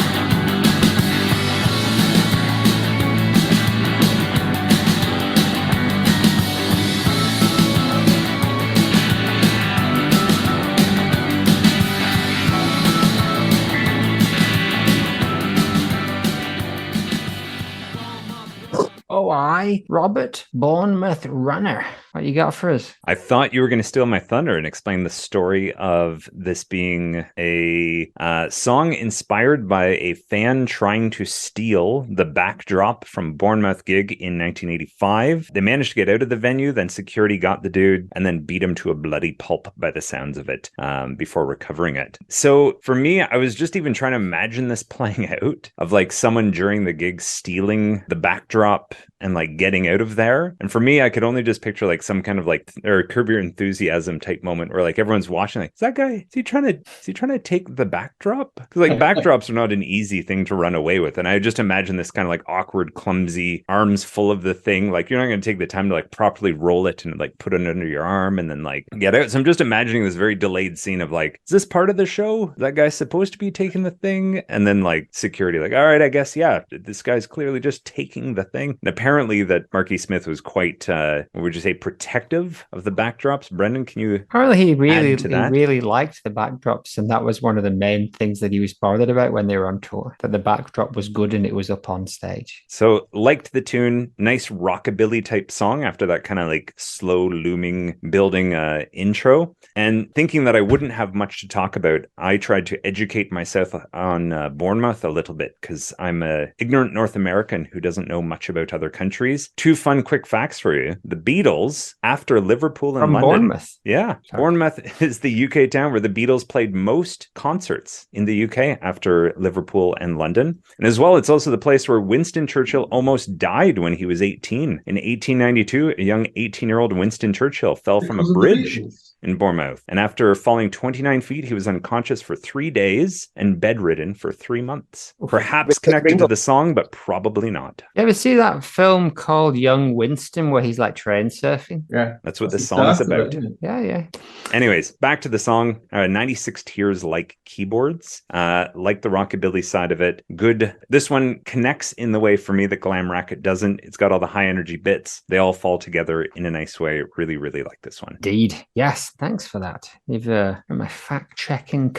S1: why, Robert? Bournemouth Runner. What you got for us?
S4: I thought you were going to steal my thunder and explain the story of this being a song inspired by a fan trying to steal the backdrop from Bournemouth gig in 1985. They managed to get out of the venue, then security got the dude and then beat him to a bloody pulp by the sounds of it before recovering it. So for me, I was just even trying to imagine this playing out of like someone during the gig stealing the backdrop and like getting out of there. And for me, I could only just picture like some kind of like or Curb Your Enthusiasm type moment where like everyone's watching like, is that guy, is he trying to take the backdrop? Because like backdrops are not an easy thing to run away with. And I just imagine this kind of like awkward, clumsy, arms full of the thing. Like you're not going to take the time to like properly roll it and like put it under your arm and then like get out. So I'm just imagining this very delayed scene of like, is this part of the show? Is that guy supposed to be taking the thing? And then like security, like, all right, I guess, yeah, this guy's clearly just taking the thing. And apparently that Marky Smith was quite, what would you say, protective of the backdrops. Brendan, can you
S1: Apparently he
S4: that?
S1: really liked the backdrops, and that was one of the main things that he was bothered about when they were on tour, that the backdrop was good and it was up on stage.
S4: So liked the tune, nice rockabilly type song after that kind of like slow looming building intro. And thinking that I wouldn't have much to talk about, I tried to educate myself on Bournemouth a little bit because I'm a ignorant North American who doesn't know much about other countries. Two fun quick facts for you. The Beatles, after Liverpool and
S1: From
S4: London.
S1: Bournemouth.
S4: Yeah.
S1: Sorry.
S4: Bournemouth is the UK town where the Beatles played most concerts in the UK after Liverpool and London. And as well, it's also the place where Winston Churchill almost died when he was 18. In 1892, a young 18-year-old Winston Churchill fell from a bridge in Bournemouth. And after falling 29 feet, he was unconscious for 3 days and bedridden for 3 months. Perhaps connected to the song, but probably not.
S1: You ever see that film called Young Winston where he's like train surfing?
S3: Yeah.
S4: That's what this song is about.
S1: Yeah.
S4: Anyways, back to the song. 96 Tears like keyboards. Like the rockabilly side of it. Good. This one connects in the way for me that Glam Racket doesn't. It's got all the high energy bits. They all fall together in a nice way. Really, really like this one.
S1: Indeed. Yes. Thanks for that. You've my fact-checking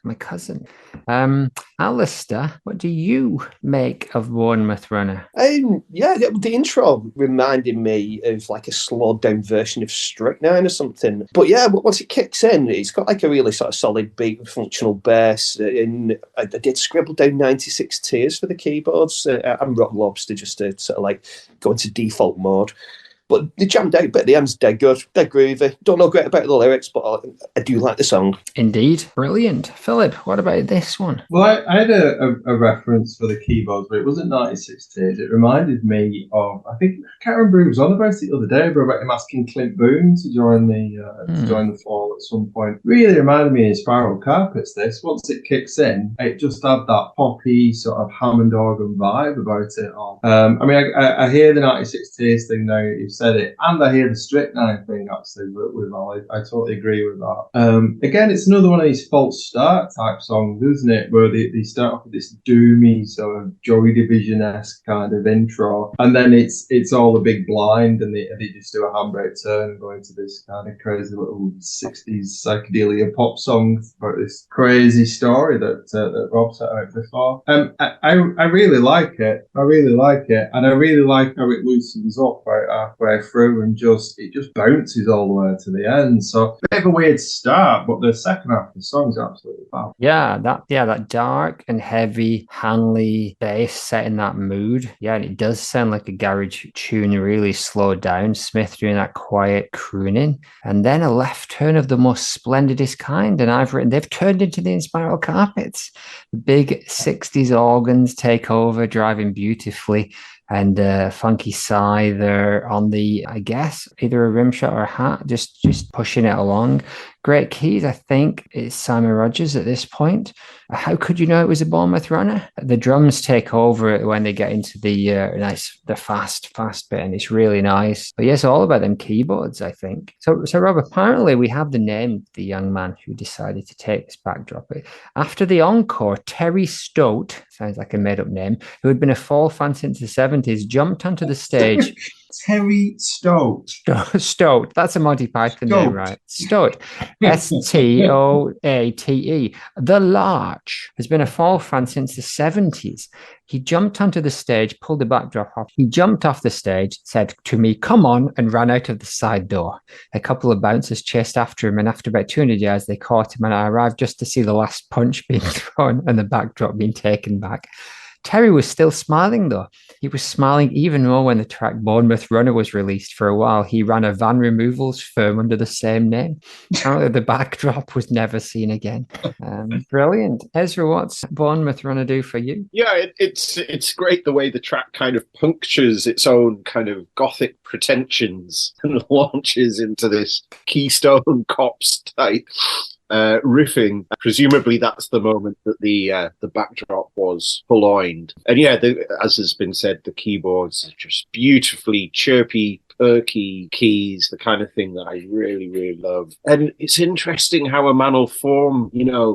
S1: my cousin. Alistair, what do you make of Bournemouth Runner?
S2: Yeah, the intro reminded me of like a slowed down version of Strychnine or something. But yeah, once it kicks in, it's got like a really sort of solid beat with functional bass. And I did scribble down 96 Tears for the keyboards. And Rock Lobster just to sort of like go into default mode. But the jammed out bit at the end's dead good, dead groovy. Don't know great about the lyrics, but I do like the song.
S1: Indeed. Brilliant. Philip, what about this one?
S3: Well, I had a reference for the keyboards, but it wasn't 96 Tears. It reminded me of, I can't remember who was on about it the other day, but about him asking Clint Boone to join the Fall at some point. Really reminded me of Spiral Carpets, this. Once it kicks in, it just had that poppy sort of Hammond organ vibe about it all. I hear the 96 Tears thing now, you've said it, and I hear the Strychnine thing actually with Ali. I totally agree with that. Again, it's another one of these false start type songs, isn't it? Where they start off with this doomy sort of Joy Division-esque kind of intro, and then it's all a big blind, and they just do a handbrake turn and go into this kind of crazy little 60s psychedelia pop song about this crazy story that Rob set out before. I really like it. And I really like how it loosens up right halfway through and it just bounces all the way to the end. So a bit of a weird start, but the second half of the song is absolutely fab.
S1: Yeah, that dark and heavy Hanley bass setting that mood. Yeah, and it does sound like a garage tune, really slowed down. Smith doing that quiet crooning, and then a left turn of the most splendidest kind. And they've turned into the Spiral Carpets. The big 60s organs take over, driving beautifully. And Funky Psy there on the, I guess, either a rim shot or a hat, just pushing it along. Great keys, I think it's Simon Rogers at this point. How could you know it was a Bournemouth Runner? The drums take over when they get into the fast bit, and it's really nice. But yes, all about them keyboards, I think. So Rob, apparently we have the name of the young man who decided to take this backdrop. After the encore, Terry Stote, sounds like a made-up name, who had been a Fall fan since the 70s, jumped onto the stage
S3: Terry Stoat.
S1: Stoat. That's a Monty Python name, right? Stoat. Stoate. The Larch has been a Fall fan since the 70s. He jumped onto the stage, pulled the backdrop off. He jumped off the stage, said to me, "Come on," and ran out of the side door. A couple of bouncers chased after him, and after about 200 yards, they caught him, and I arrived just to see the last punch being thrown and the backdrop being taken back. Terry was still smiling, though. He was smiling even more when the track Bournemouth Runner was released. For a while, he ran a van removals firm under the same name. Apparently, the backdrop was never seen again. Brilliant. Ezra, what's Bournemouth Runner do for you?
S7: Yeah, it's great the way the track kind of punctures its own kind of gothic pretensions and launches into this Keystone Cops type riffing. Presumably that's the moment that the backdrop was purloined. And yeah, as has been said, the keyboards are just beautifully chirpy, perky keys, the kind of thing that I really, really love. And it's interesting how a man will form,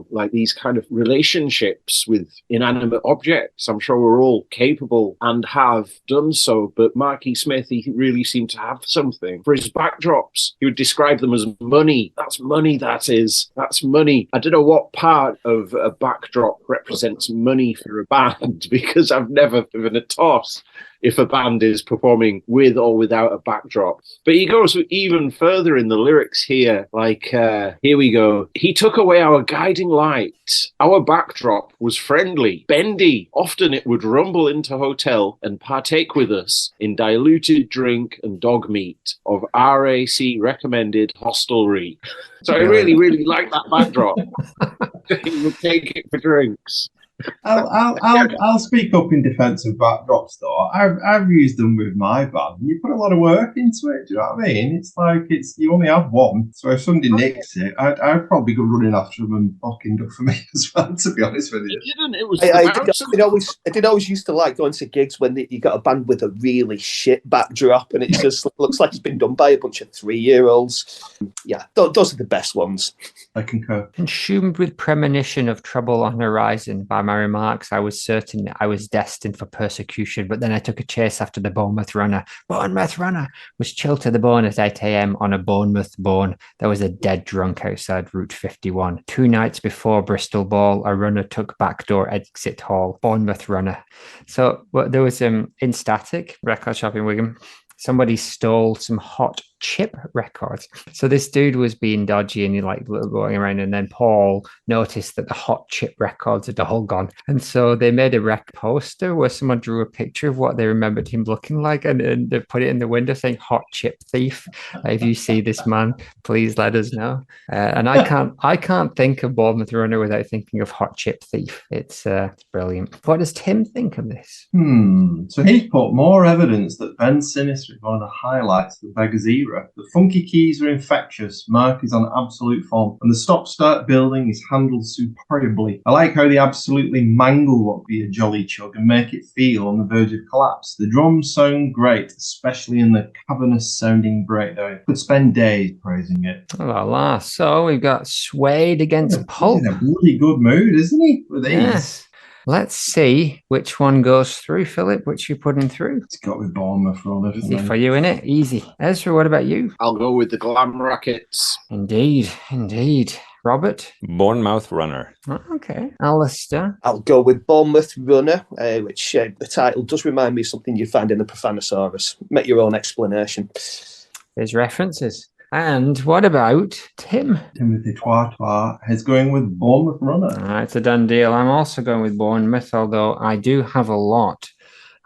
S7: like these kind of relationships with inanimate objects. I'm sure we're all capable and have done so, but Marky Smith, he really seemed to have something. For his backdrops, he would describe them as money. That's money, that is. That's money. I don't know what part of a backdrop represents money for a band, because I've never given a toss if a band is performing with or without a backdrop. But he goes even further in the lyrics here, like, here we go. He took away our guiding light. Our backdrop was friendly, bendy. Often it would rumble into hotel and partake with us in diluted drink and dog meat of RAC recommended hostelry. So I really, really like that backdrop. He would take it for drinks.
S3: I'll speak up in defence of backdrops, though. I've used them with my band. You put a lot of work into it. Do you know what I mean? It's like you only have one, so if somebody nicks it, I'd probably go running after them and fucking do for me as well. To be honest with you,
S2: I did always used to like going to gigs when you got a band with a really shit backdrop, and it just looks like it's been done by a bunch of 3-year-olds. Yeah, those are the best ones.
S3: I concur.
S1: Consumed with premonition of trouble on horizon by my remarks, I was certain that I was destined for persecution, but then I took a chase after the Bournemouth Runner. Bournemouth Runner was chilled to the bone at 8 a.m. on a Bournemouth born. There was a dead drunk outside Route 51. 2 nights before Bristol Ball, a runner took backdoor exit hall. Bournemouth Runner. So there was in Static record shop in Wigan, somebody stole some Hot Chip records. So this dude was being dodgy and he like going around, and then Paul noticed that the Hot Chip records had all gone. And so they made a rec poster where someone drew a picture of what they remembered him looking like, and they put it in the window saying "Hot Chip Thief." If you see this man, please let us know. And I can't think of Bournemouth Runner without thinking of Hot Chip Thief. It's brilliant. What does Tim think of this?
S3: So he's put more evidence that Ben Sinister is one of the highlights of the Beggars era. The funky keys are infectious, Mark is on absolute form, and the stop-start building is handled superbly. I like how they absolutely mangle what would be a jolly chug and make it feel on the verge of collapse. The drums sound great, especially in the cavernous-sounding breakdown. Could spend days praising it.
S1: Oh la la. So we've got Suede against Pulp.
S3: He's in a bloody good mood, isn't he, with these?
S1: Yes. Let's see which one goes through, Philip. Which you putting through?
S3: It's got with Bournemouth Runner.
S1: Easy for you, innit? Easy. Ezra, what about you?
S7: I'll go with the Glam Rackets.
S1: Indeed. Robert?
S4: Bournemouth Runner.
S1: Okay. Alistair?
S2: I'll go with Bournemouth Runner, which the title does remind me of something you'd find in the Profanosaurus. Make your own explanation.
S1: There's references. And what about Tim?
S3: Timothy Twa is going with Bournemouth Runner.
S1: It's a done deal. I'm also going with Bournemouth, although I do have a lot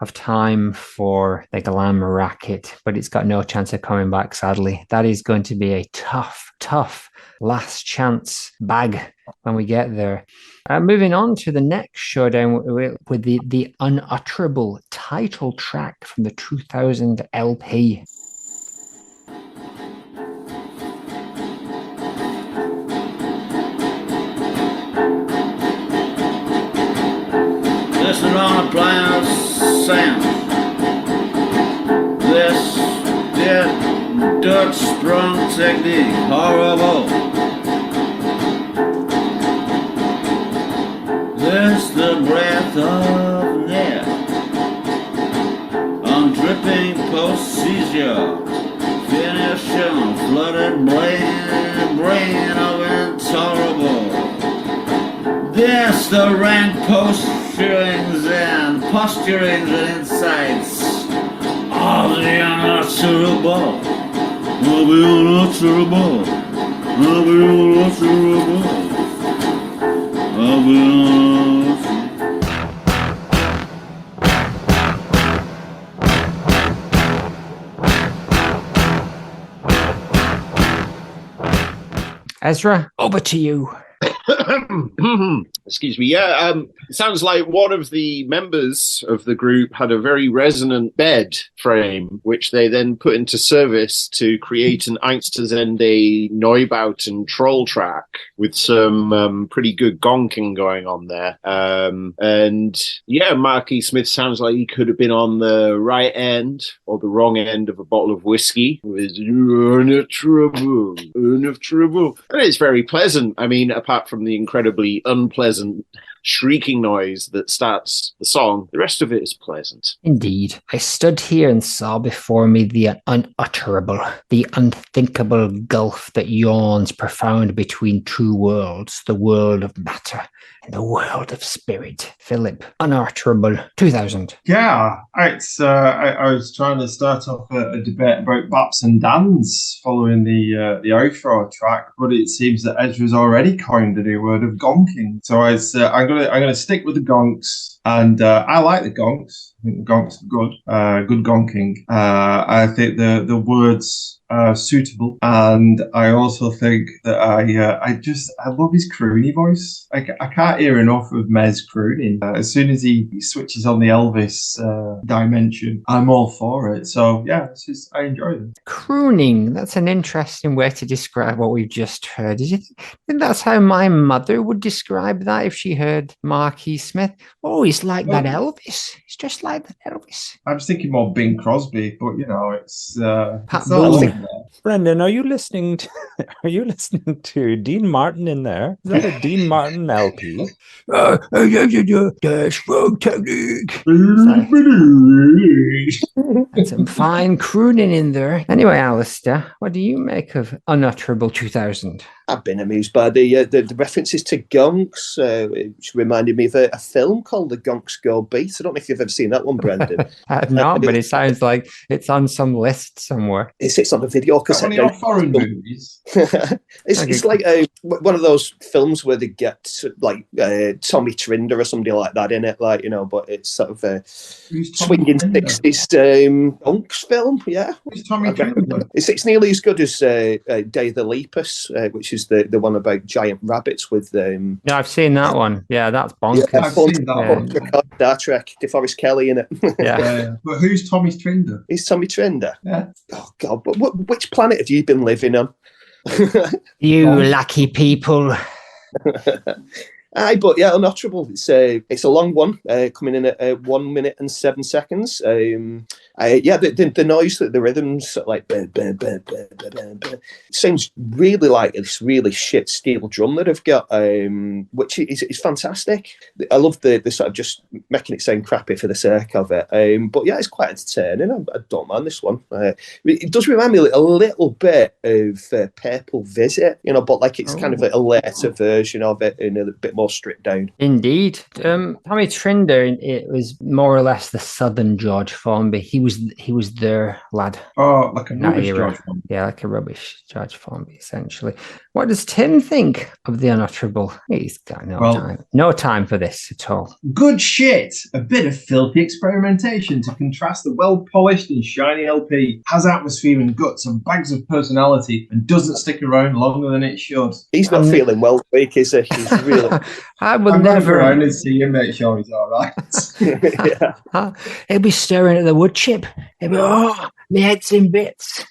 S1: of time for the Glam Racket, but it's got no chance of coming back, sadly. That is going to be a tough last chance bag when we get there. Moving on to the next showdown with the Unutterable title track from the 2000 LP.
S5: Listen on a player sound. This dirt sprung technique, horrible. This the breath of air on dripping post-seizure Yes, the rank posturings and insights of the unutterable. Of the unutterable. Of the unutterable. Of the unutterable.
S1: Ezra, over to you.
S7: Excuse me. Yeah, it sounds like one of the members of the group had a very resonant bed frame, which they then put into service to create an Einstürzende Neubauten troll track with some pretty good gonking going on there. And yeah, Marky Smith sounds like he could have been on the right end or the wrong end of a bottle of whiskey with unutterable. And it's very pleasant. I mean, apart from the incredibly unpleasant shrieking noise that starts the song, the rest of it is pleasant.
S1: Indeed. I stood here and saw before me the unutterable, the unthinkable gulf that yawns profound between two worlds, the world of matter and the world of spirit. Philip, unutterable 2000.
S3: Yeah, it's. I was trying to start off a debate about Baps and Dans following the outro track, but it seems that Ezra's already coined a new word of gonking. So I'm gonna stick with the gonks, and I like the gonks. I think the gonks are good. Good gonking. I think the words suitable, and I also think that I love his croony voice. I can't hear enough of Mez crooning. As soon as he switches on the Elvis dimension, I'm all for it. So yeah, I enjoy it.
S1: Crooning, that's an interesting way to describe what we've just heard. Did you think that's how my mother would describe that if she heard Marky Smith? Oh, he's like that Elvis. He's just like that Elvis.
S3: I was thinking more Bing Crosby, but you know, it's
S1: Pat
S3: not
S1: Boone.
S3: like that.
S4: Brendan, are you listening to Dean Martin in there? Is that a Dean Martin LP?
S1: Dash road technique. That's some fine crooning in there. Anyway, Alistair, what do you make of Unutterable 2000?
S2: I've been amused by the references to gonks, which reminded me of a film called The Gonks Go Beat. I don't know if you've ever seen that one, Brendan.
S1: No, but it sounds like it's on some list somewhere.
S2: It sits on the video cassette.
S3: One of your foreign movies.
S2: It's like one of those films where they get like Tommy Trinder or somebody like that in it, like, you know, but it's sort of a swinging 60s gonks film. Yeah,
S3: Who's Tommy Trinder?
S2: It's nearly as good as Day of the Lepus, which is the one about giant rabbits with
S1: No, I've seen that one. Yeah, that's bonkers.
S3: I've seen that one.
S2: Star Trek, DeForest Kelly in it.
S1: Yeah.
S3: But who's Tommy Trinder?
S2: He's Tommy Trinder.
S3: Yeah.
S2: Oh God, but which planet have you been living on?
S1: You lucky people.
S2: Aye, but yeah, Unutterable. It's a long one, coming in at 1 minute and 7 seconds. The noise, the rhythms, like it sounds really like this really shit steel drum that I've got, which is fantastic. I love the sort of just making it sound crappy for the sake of it. But yeah, it's quite entertaining. I don't mind this one. It does remind me a little bit of Purple Visit, you know, but like it's kind of a later version of it and a bit more stripped down.
S1: Indeed. Tommy Trinder, it was more or less the southern George Formby. He was their lad.
S3: Oh, like a rubbish
S1: era.
S3: George Formby.
S1: Yeah, like a rubbish George Formby, essentially. What does Tim think of the Unutterable? He's got no time for this at all.
S3: Good shit. A bit of filthy experimentation to contrast the well-polished and shiny LP. Has atmosphere and guts and bags of personality and doesn't stick around longer than it should.
S2: He's not feeling well weak, is he? He's really...
S1: I would never...
S3: around and see him, make sure he's all right.
S2: Yeah.
S1: He'll be staring at the wood chip. He'll be, my head's in bits.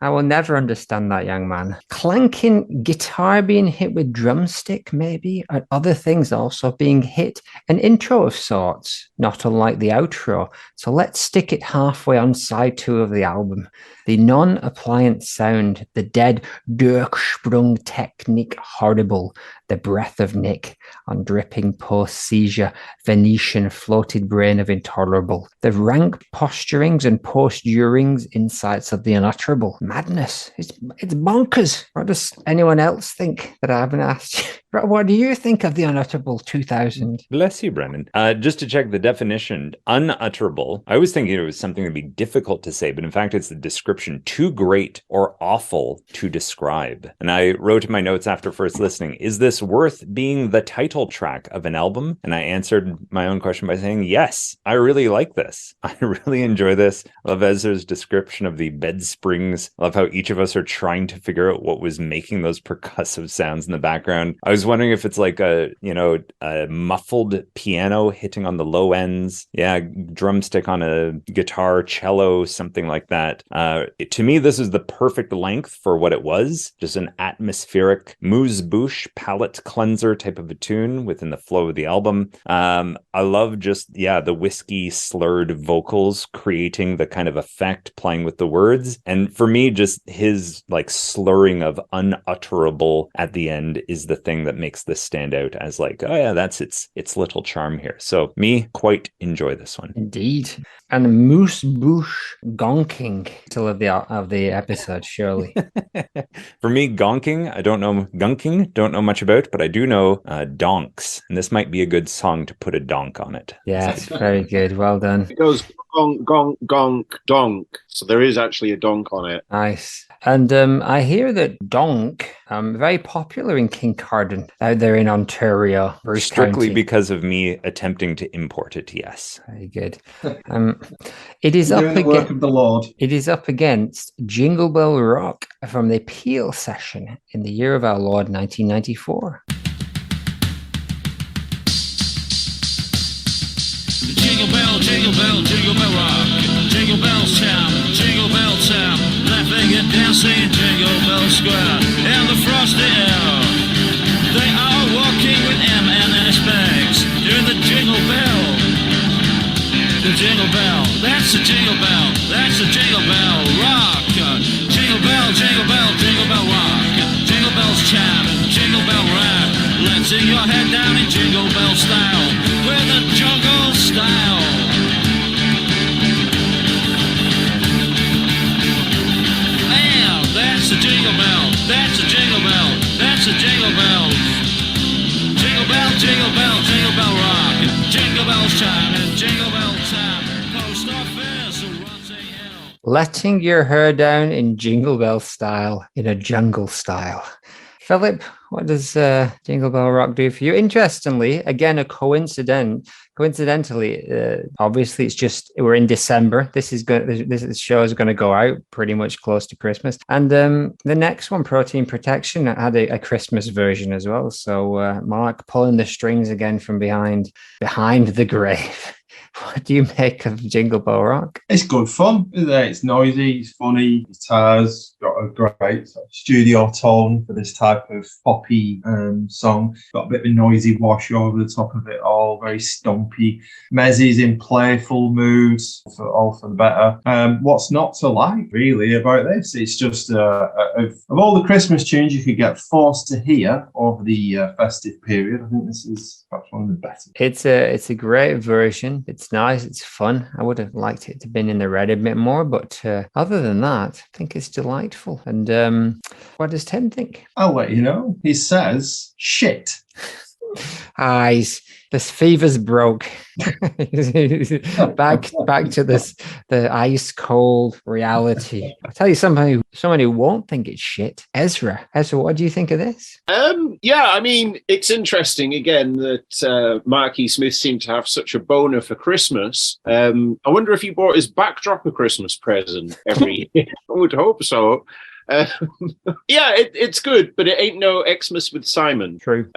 S1: I will never understand that young man. Clanking guitar being hit with drumstick, maybe, and other things also being hit. An intro of sorts, not unlike the outro. So let's stick it halfway on side 2 of the album. The non-appliance sound, the dead Durchsprung technique horrible, the breath of Nick on dripping post-seizure, Venetian floated brain of intolerable, the rank posturings and post-durings insights of the unutterable. Madness. It's bonkers. What does anyone else think that I haven't asked you? What do you think of the Unutterable 2000?
S4: Bless you, Brennan. Just to check the definition, unutterable. I was thinking it was something that'd be difficult to say, but in fact, it's the description too great or awful to describe. And I wrote in my notes after first listening, is this worth being the title track of an album? And I answered my own question by saying, yes, I really like this. I really enjoy this. I love Ezra's description of the bed springs. I love how each of us are trying to figure out what was making those percussive sounds in the background. I was wondering if it's like a muffled piano hitting on the low ends. Yeah, drumstick on a guitar, cello, something like that. To me, this is the perfect length for what it was. Just an atmospheric Mooze Boosh palette cleanser type of a tune within the flow of the album. I love just, the whiskey slurred vocals creating the kind of effect, playing with the words. And for me, just his like slurring of unutterable at the end is the thing that makes this stand out as like, oh yeah, that's its little charm here. So me, quite enjoy this one.
S1: Indeed. And Moose Boosh Gonking till of the episode, surely.
S4: For me, gonking, don't know much about, but I do know donks. And this might be a good song to put a donk on it.
S1: Yes, very good. Well done.
S7: It goes gonk, gonk, gonk, donk. So there is actually a donk on it.
S1: Nice. And I hear that donk very popular in Kincardine out there in Ontario. Bruce
S4: Strictly
S1: County.
S4: Because of me attempting to import it, yes.
S1: Very good. It is up
S3: Doing the work of the Lord.
S1: It is up against Jingle Bell Rock from the Peel session in the year of our Lord 1994.
S5: Jingle bell, jingle bell, jingle bell rock. Jingle bells time, jingle bell time. Laughing and dancing, jingle bell square. And the frosty air. They are walking with M&S bags. Doing the jingle bell. The jingle bell, that's the jingle bell. That's the jingle bell rock. Jingle bell, jingle bell, jingle bell rock. Jingle bells chime, jingle bell rap. Let's sing your head down in jingle bell style. With the jungle style. And that's the jingle bell. That's the jingle bell. That's the jingle bell. Jingle bell, jingle bell, jingle bell rock. Jingle bells chime and jingle bell time. Post office runs a hill.
S1: Letting your hair down in Jingle Bell style, in a jungle style. Philip, what does Jingle Bell Rock do for you? Interestingly, again, coincidentally, obviously, it's just we're in December. This show is going to go out pretty much close to Christmas, and the next one, Protein Protection, had a Christmas version as well. So, Mark pulling the strings again from behind the grave. What do you make of Jingle Bell Rock?
S3: It's good fun, isn't it? It's noisy, it's funny, guitars, got a great sort of studio tone for this type of poppy song. Got a bit of a noisy wash over the top of it all, very stumpy. Mezzy's in playful moods, all for the better. What's not to like, really, about this? It's just, of all the Christmas tunes you could get forced to hear over the festive period, I think this is perhaps one of the better.
S1: It's a great version. It's nice. It's fun. I would have liked it to have been in the red a bit more, but other than that, I think it's delightful. And what does Tim think?
S3: I'll let you know. He says, shit.
S1: Eyes. This fever's broke. back to the ice cold reality. I'll tell you someone who won't think it's shit. Ezra, what do you think of this?
S7: Yeah, I mean, it's interesting again that Marky Smith seemed to have such a boner for Christmas. I wonder if he bought his backdrop a Christmas present every year. I would hope so. Yeah, it's good, but it ain't no Xmas with Simon.
S1: True.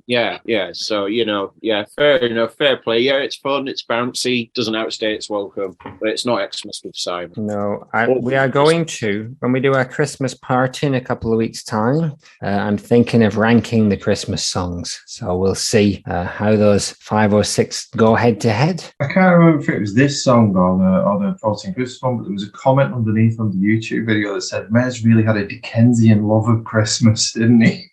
S7: Yeah. So, fair enough, fair play. Yeah, it's fun, it's bouncy, doesn't outstay its welcome, but it's not Xmas with Simon.
S1: No, we are going to, when we do our Christmas party in a couple of weeks' time, I'm thinking of ranking the Christmas songs. So we'll see how those 5 or 6 go head to head.
S3: I can't remember if it was this song or the Protein Christmas one, but there was a comment underneath on the YouTube video that said, Mez really had a Dickensian love of Christmas, didn't he?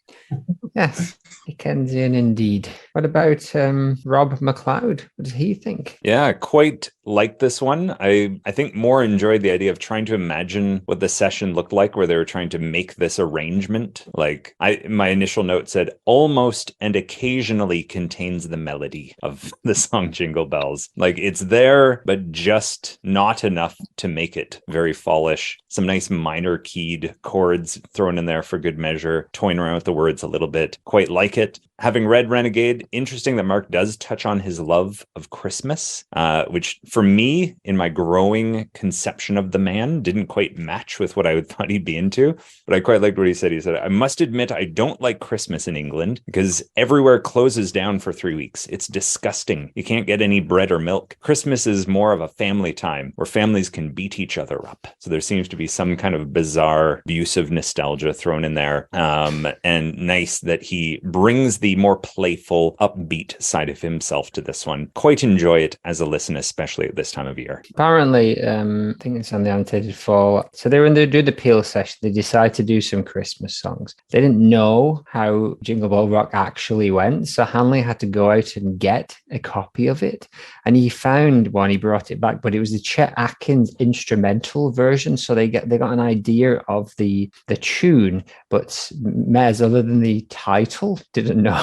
S1: Yes, Dickensian indeed. What about Rob McLeod? What does he think?
S4: Yeah, quite liked this one. I think more enjoyed the idea of trying to imagine what the session looked like where they were trying to make this arrangement. Like my initial note said almost and occasionally contains the melody of the song Jingle Bells. Like it's there, but just not enough to make it very fallish. Some nice minor keyed chords thrown in there for good measure, toying around with the words a little bit. Quite like it. Having read Renegade, interesting that Mark does touch on his love of Christmas, which for me, in my growing conception of the man, didn't quite match with what I thought he'd be into. But I quite liked what he said. He said, I must admit, I don't like Christmas in England because everywhere closes down for 3 weeks. It's disgusting. You can't get any bread or milk. Christmas is more of a family time where families can beat each other up. So there seems to be some kind of bizarre abusive nostalgia thrown in there. And nice that he brings the more playful, upbeat side of himself to this one. Quite enjoy it as a listen, especially at this time of year.
S1: Apparently, I think it's on the Annotated Fall. So they were in the do the Peel session. They decided to do some Christmas songs. They didn't know how Jingle Bell Rock actually went, so Hanley had to go out and get a copy of it. And he found one. He brought it back, but it was the Chet Atkins instrumental version. So they got an idea of the tune, but Mez, other than the title, didn't know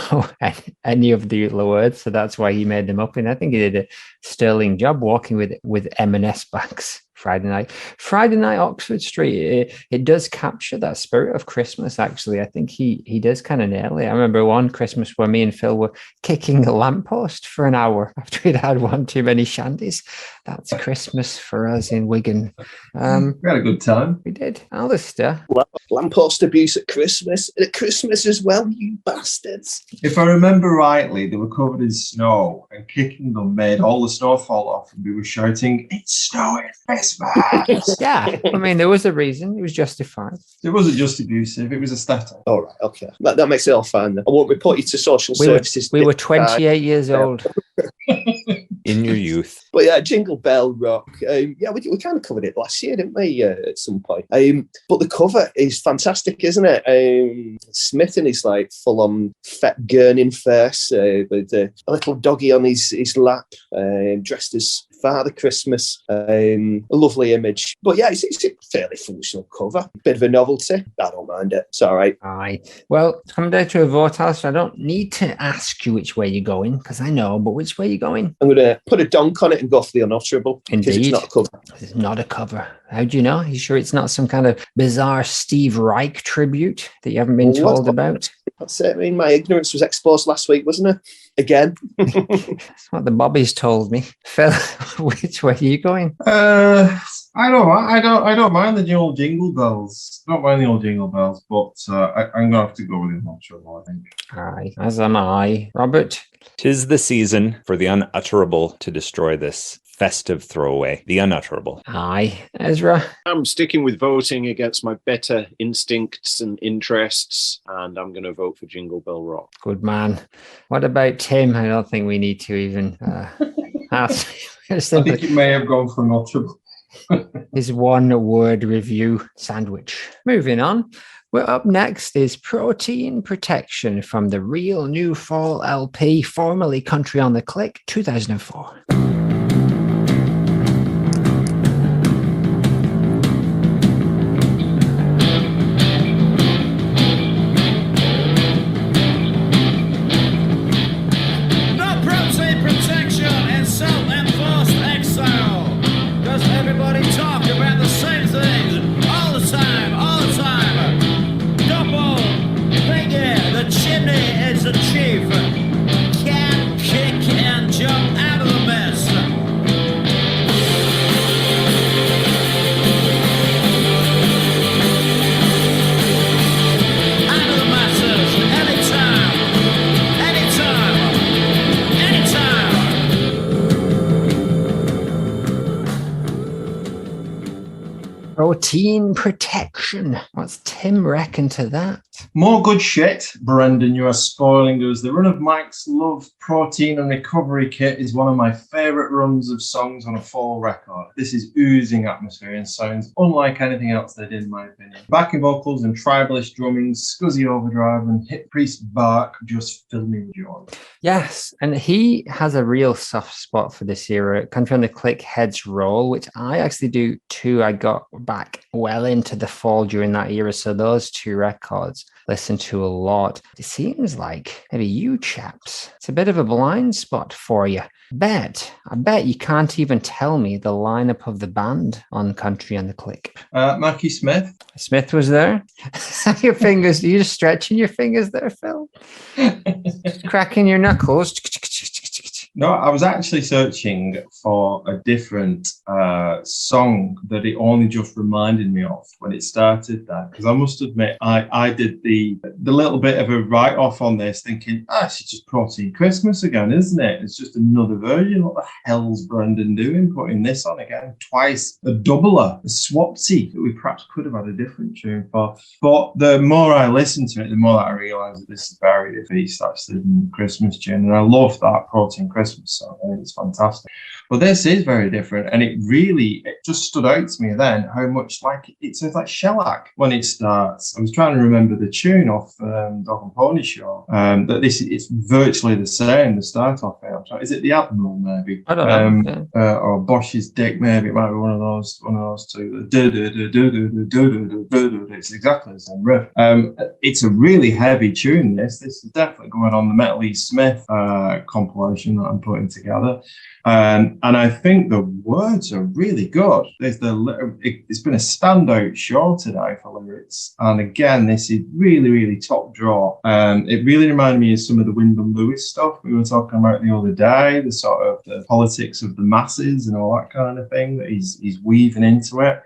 S1: any of the words. So that's why he made them up. And I think he did a sterling job walking with M&S bags. Friday night Oxford Street, it does capture that spirit of Christmas. Actually, I think he does kind of nail it. I remember one Christmas where me and Phil were kicking a lamppost for an hour after we'd had one too many shandies. That's Christmas for us in Wigan.
S3: We had a good time.
S1: We did. Alistair.
S2: Lamppost abuse at Christmas. And at Christmas as well, you bastards.
S3: If I remember rightly, they were covered in snow and kicking them made all the snow fall off and we were shouting, "It's snowing Christmas!"
S1: Yeah, I mean, there was a reason. It was justified.
S3: It wasn't just abusive, it was aesthetic.
S2: All right, okay. That makes it all fine then. I won't report you to social services.
S1: We were 28 years old.
S4: In your youth.
S2: But yeah, Jingle Bell Rock. We kind of covered it last year, didn't we, at some point? But the cover is fantastic, isn't it? Smith in his like full-on gurning face with a little doggy on his lap, dressed as Father Christmas. A lovely image. But yeah, it's a fairly functional cover. Bit of a novelty. I don't mind it. It's all right.
S1: Aye. Well, it's coming down to a vote, Alistair. I don't need to ask you which way you're going, because I know, but which way are you going?
S2: I'm going to put a donk on it and go for the Unutterable.
S1: Indeed.
S2: It's not a cover.
S1: It's not a cover. How do you know? Are you sure it's not some kind of bizarre Steve Reich tribute that you haven't been told about?
S2: That's it. I mean, my ignorance was exposed last week, wasn't it? Again.
S1: That's what the Bobbies told me. Phil, which way are you going?
S3: I don't mind the old Jingle Bells. I don't mind the old Jingle Bells, but I'm gonna have to go with the Unutterable, I think.
S1: Aye, as am I. Robert?
S4: 'Tis the season for the unutterable to destroy this festive throwaway. The Unutterable.
S1: Aye. Ezra?
S7: I'm sticking with voting against my better instincts and interests, and I'm going to vote for Jingle Bell Rock.
S1: Good man. What about Tim? I don't think we need to even ask.
S3: I think it may have gone for Unutterable.
S1: His one-word review sandwich. Moving on. Well, up next is Protein Protection from the Real New Fall LP, formerly Country on the Click, 2004. Protein Protection. What's Tim reckon to that?
S3: More good shit, Brendan. You are spoiling us. The run of Mike's Love Protein and Recovery Kit is one of my favourite runs of songs on a F.A.L.L.O.U.T.P.O.D.C.A.S.T record. This is oozing atmosphere and sounds unlike anything else they did, in my opinion. Backing vocals and tribalist drumming, scuzzy overdrive, and hit priest bark just fill me with joy.
S1: Yes, and he has a real soft spot for this era. Country on the Click, Heads Roll, which I actually do too. I got back well into the fall during that era, so those two records listen to a lot. It seems like maybe you chaps, it's a bit of a blind spot for you. I bet you can't even tell me the lineup of the band on Country on the Click.
S3: Mackie Smith.
S1: Smith was there. Your fingers, you just stretching your fingers there, Phil? Just cracking your knuckles.
S3: No, I was actually searching for a different song that it only just reminded me of when it started there. Because I must admit, I did the little bit of a write-off on this thinking, it's just Protein Christmas again, isn't it? It's just another version. What the hell's Brendan doing putting this on again? Twice, a doubler, a swapsy that we perhaps could have had a different tune for. But the more I listen to it, the more I realise that this is very different. Actually, than the Christmas tune. And I love that Protein Christmas song. I think it's fantastic. But this is very different, and it just stood out to me then how much like it sounds like shellac when it starts. I was trying to remember the tune off Dog and Pony Show. That it's virtually the same. The start off it. Is it the Admiral maybe?
S1: I don't know.
S3: Or Bosch's Dick maybe. It might be one of those two. It's exactly the same riff. It's a really heavy tune. This is definitely going on the Metal E. Smith compilation that I'm putting together. And I think the words are really good. It's been a standout show today for lyrics. And again, this is really, really top draw. It really reminded me of some of the Wyndham Lewis stuff we were talking about the other day, the sort of the politics of the masses and all that kind of thing that he's weaving into it.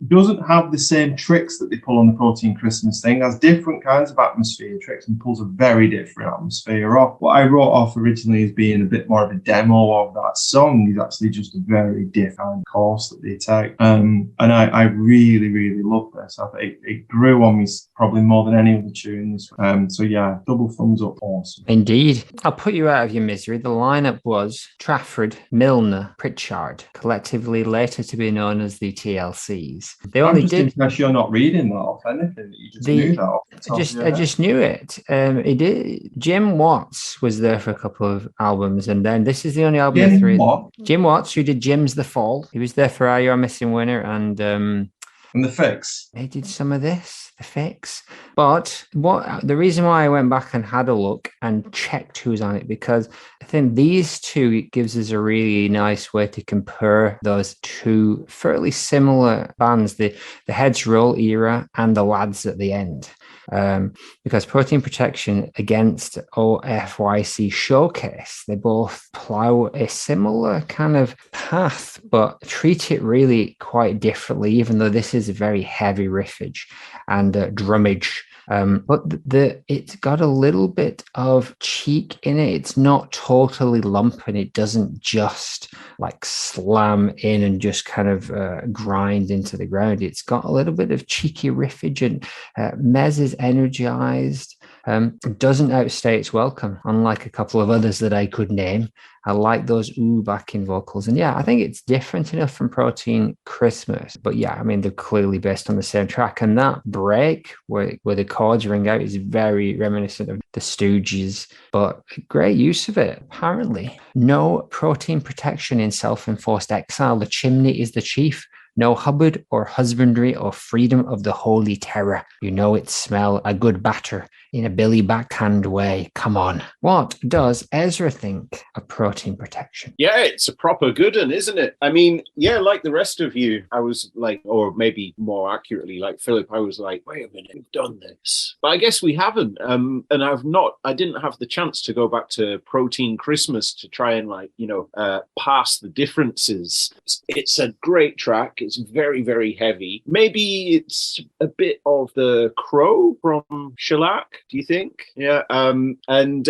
S3: Doesn't have the same tricks that they pull on the Protein Christmas thing. Has different kinds of atmosphere tricks and pulls a very different atmosphere off. What I wrote off originally as being a bit more of a demo of that song is actually just a very different course that they take. And I really, really love this. I think it grew on me probably more than any other tunes. So yeah, double thumbs up, awesome.
S1: Indeed. I'll put you out of your misery. The lineup was Trafford, Milner, Pritchard, collectively later to be known as the TLCs. They only
S3: I'm just impressed you're not reading that off anything. You just knew that off the top of your head.
S1: I just knew it. It did. Jim Watts was there for a couple of albums, and then this is the only album of three. Jim Watts, who did Jim's The Fall. He was there for Are You a Missing Winner and
S3: The Fix.
S1: They did some of this, The Fix. But the reason why I went back and had a look and checked who's on it, because I think these two gives us a really nice way to compare those two fairly similar bands, the Heads Roll era and the Lads at the end. Because Protein Protection against O.F.Y.C. Showcase, they both plow a similar kind of path, but treat it really quite differently, even though this is a very heavy riffage and drummage. But it's got a little bit of cheek in it. It's not totally lump, and it doesn't just like slam in and just kind of grind into the ground. It's got a little bit of cheeky riffage, and Mez is energized. Doesn't outstay its welcome, unlike a couple of others that I could name. I like those backing vocals. And yeah, I think it's different enough from Protein Christmas. But yeah, I mean, they're clearly based on the same track. And that break where the chords ring out is very reminiscent of the Stooges, but great use of it, apparently. No Protein Protection in Self-Enforced Exile. The chimney is the chief. No Hubbard or husbandry or freedom of the holy terror. You know it smell a good batter in a Billy backhand way. Come on. What does Ezra think of Protein Protection?
S7: Yeah, it's a proper good one, isn't it? I mean, yeah, like the rest of you, I was like, or maybe more accurately, like Philip, I was like, wait a minute, we've done this. But I guess we haven't. And I didn't have the chance to go back to Protein Christmas to try and pass the differences. It's a great track. It's very, very heavy. Maybe it's a bit of the Crow from Shellac, do you think? Yeah. And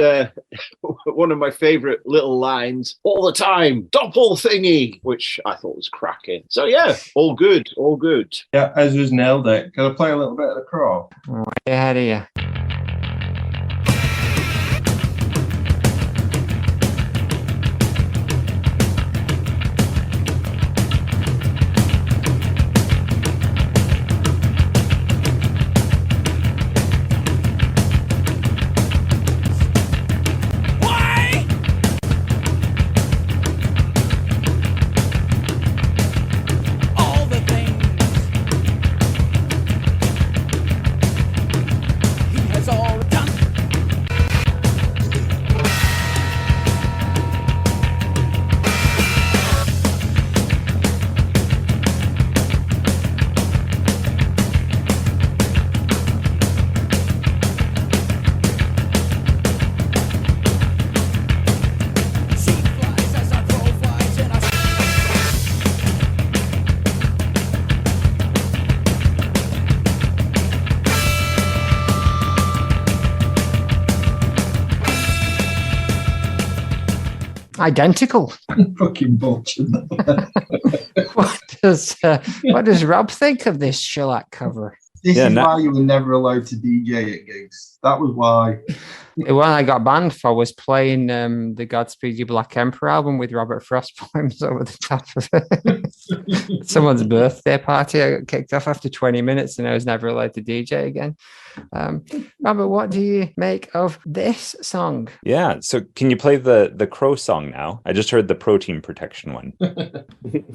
S7: one of my favorite little lines, all the time, doppel thingy, which I thought was cracking. So yeah, all good, all good.
S3: Yeah, Ezra's nailed it. Can I play a little bit of the Crow?
S1: Right ahead of you. Identical.
S3: Fucking bullshit.
S1: What does Rob think of this shellac cover?
S3: This is why you were never allowed to DJ at gigs. That was why.
S1: The one I got banned for was playing the Godspeed You Black Emperor album with Robert Frost poems over the top of it. Someone's birthday party. I got kicked off after 20 minutes and I was never allowed to DJ again. Robert, what do you make of this song?
S4: Yeah, so can you play the Crow song now? I just heard the protein protection one.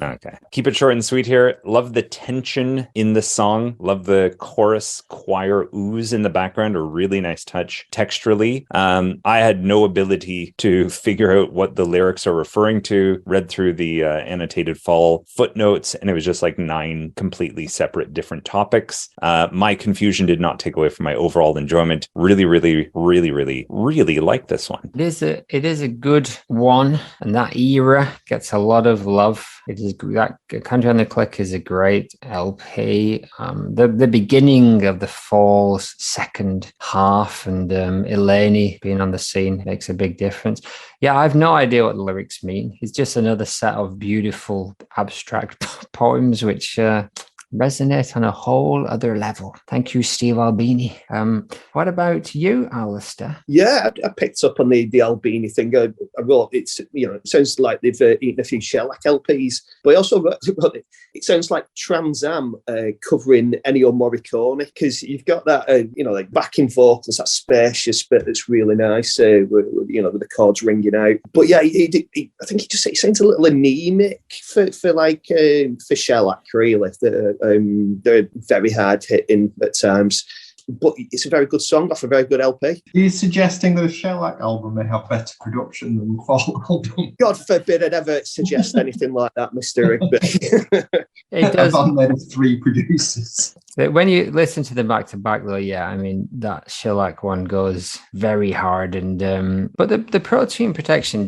S4: Okay. Keep it short and sweet here. Love the tension in the song. Love the chorus choir ooze in the background. A really nice touch texturally. I had no ability to figure out what the lyrics are referring to. Read through the annotated fall footnotes, and it was just like 9 completely separate different topics. My confusion did not take away from my overall enjoyment. Really, really, really, really, really like this one.
S1: It is a good one, and that era gets a lot of love. It is that Country on the Click is a great LP. The beginning of the Fall's second half and Eleni being on the scene makes a big difference. Yeah, I have no idea what the lyrics mean. It's just another set of beautiful abstract poems which resonate on a whole other level. Thank you, Steve Albini. What about you, Alistair?
S2: Yeah, I picked up on the Albini thing. I wrote it sounds like they've eaten a few shellac LPs, but I also wrote it sounds like Trans Am covering Ennio Morricone, because you've got that like backing vocals, that spacious bit that's really nice, with the chords ringing out. But yeah, I think he sounds a little anemic for shellac, really. They're very hard hitting at times, but it's a very good song off a very good LP.
S3: Are you suggesting that a shellac album may have better production than the Fall album?
S2: God forbid I'd ever suggest anything like that, Mr. Rigby.
S1: It does.
S3: I've made 3 producers.
S1: When you listen to them back to back, though, yeah, I mean that shellac one goes very hard, and but the protein protection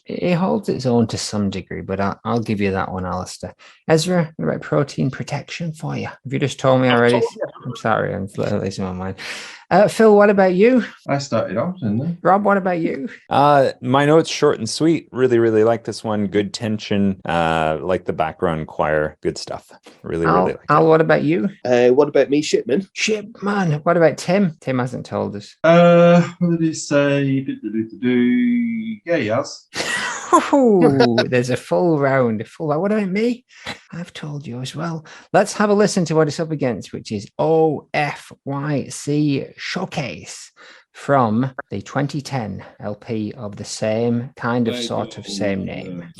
S1: it holds its own to some degree. But I'll give you that one, Alistair. Ezra, what about protein protection for you? Have you just told me already? I'm sorry, I'm losing my mind. Phil, what about you?
S3: I started off, didn't I?
S1: Rob, what about you?
S4: My notes short and sweet. Really, really like this one. Good tension. Like the background choir. Good stuff. Really like it.
S1: Al, what about you?
S2: What about me, Shipman?
S1: Shipman. What about Tim? Tim hasn't told us.
S3: What did he say? Yeah, he has.
S1: There's a full round. What about me? I've told you as well. Let's have a listen to what it's up against, which is O.F.Y.C. Showcase from the 2010 LP of the same kind of same name.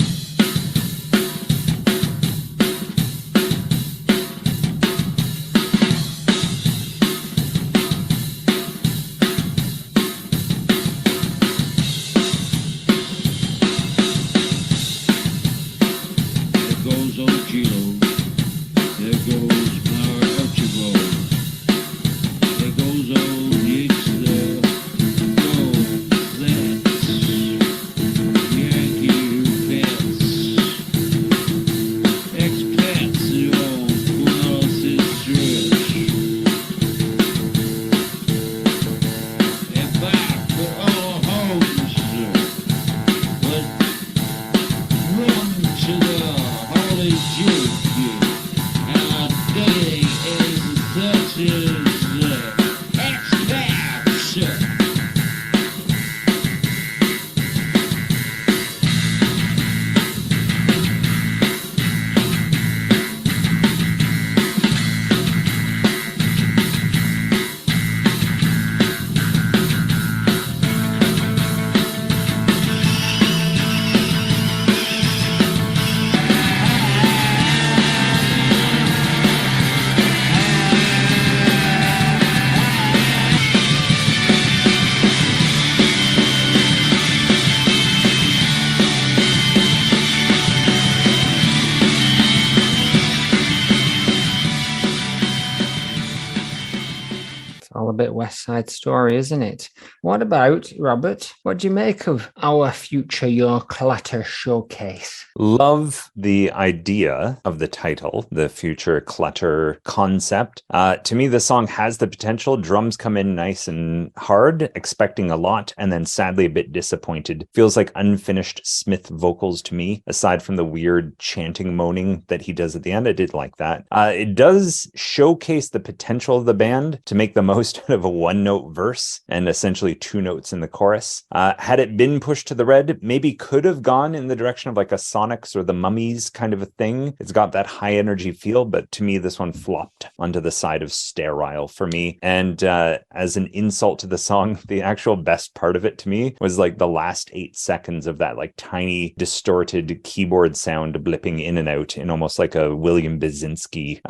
S1: bit West Side Story, isn't it? What about, Robert, what do you make of Our Future Your Clutter Showcase?
S4: Love the idea of the title, the future clutter concept. To me, the song has the potential. Drums come in nice and hard, expecting a lot, and then sadly a bit disappointed. Feels like unfinished Smith vocals to me, aside from the weird chanting moaning that he does at the end. I did like that. It does showcase the potential of the band to make the most out of a one-note verse and essentially two notes in the chorus. Had it been pushed to the red, maybe could have gone in the direction of like a Sonics or the Mummies kind of a thing. It's got that high energy feel, but to me, this one flopped onto the side of sterile for me. And as an insult to the song, the actual best part of it to me was like the last 8 seconds of that like tiny distorted keyboard sound blipping in and out in almost like a William Basinski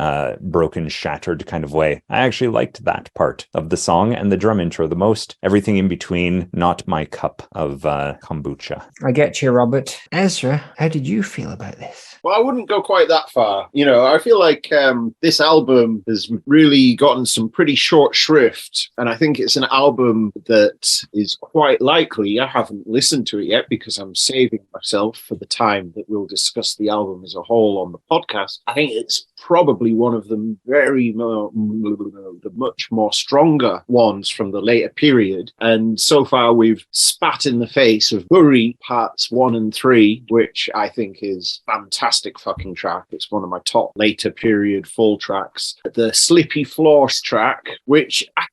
S4: broken, shattered kind of way. I actually liked that part of the song and the drum intro the most. Everything in between, not my cup of kombucha.
S1: I get you, Robert. Ezra, how did you feel about this?
S7: Well, I wouldn't go quite that far. I feel like this album has really gotten some pretty short shrift. And I think it's an album that is quite likely, I haven't listened to it yet because I'm saving myself for the time that we'll discuss the album as a whole on the podcast. I think it's probably one of the the much more stronger ones from the later period. And so far we've spat in the face of Bury parts 1 and 3, which I think is fantastic fucking track. It's one of my top later period full tracks. The Slippy Floors track, which I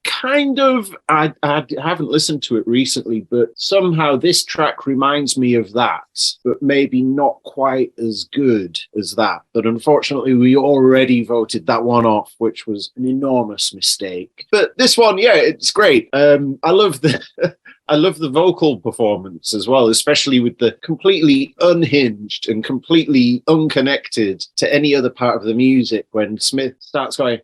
S7: haven't listened to it recently, but somehow this track reminds me of that, but maybe not quite as good as that. But unfortunately, we already voted that one off, which was an enormous mistake. But this one, yeah, it's great. I love the vocal performance as well, especially with the completely unhinged and completely unconnected to any other part of the music when Smith starts going,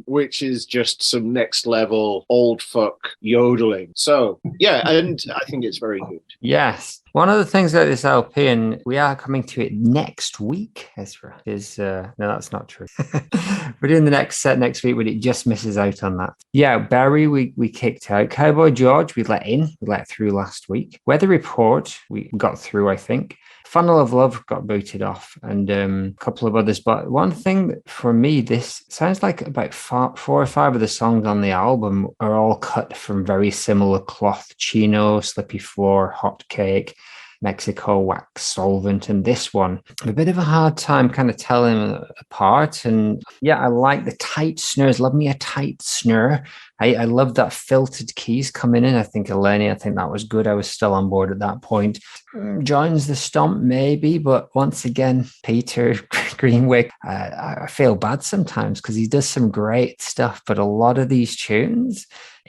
S7: which is just some next level old fuck yodeling. So, yeah, and I think it's very good.
S1: Yes. One of the things about this LP, and we are coming to it next week, Ezra, is no, that's not true. We're doing the next set next week, but it just misses out on that. Yeah, Barry, we kicked out. Cowboy George, we let through last week. Weather Report, we got through, I think. Funnel of Love got booted off, and a couple of others. But one thing for me, this sounds like about 4 or 5 of the songs on the album are all cut from very similar cloth. Chino, Slippy Floor, Hot Cake, Mexico Wax Solvent, and this one, a bit of a hard time kind of telling them apart. And yeah, I like the tight snares. Love me a tight snare. I love that filtered keys coming in. I think Eleni, I think that was good. I was still on board at that point. Joins the stomp, maybe, but once again, Peter Greenway, I feel bad sometimes because he does some great stuff, but a lot of these tunes,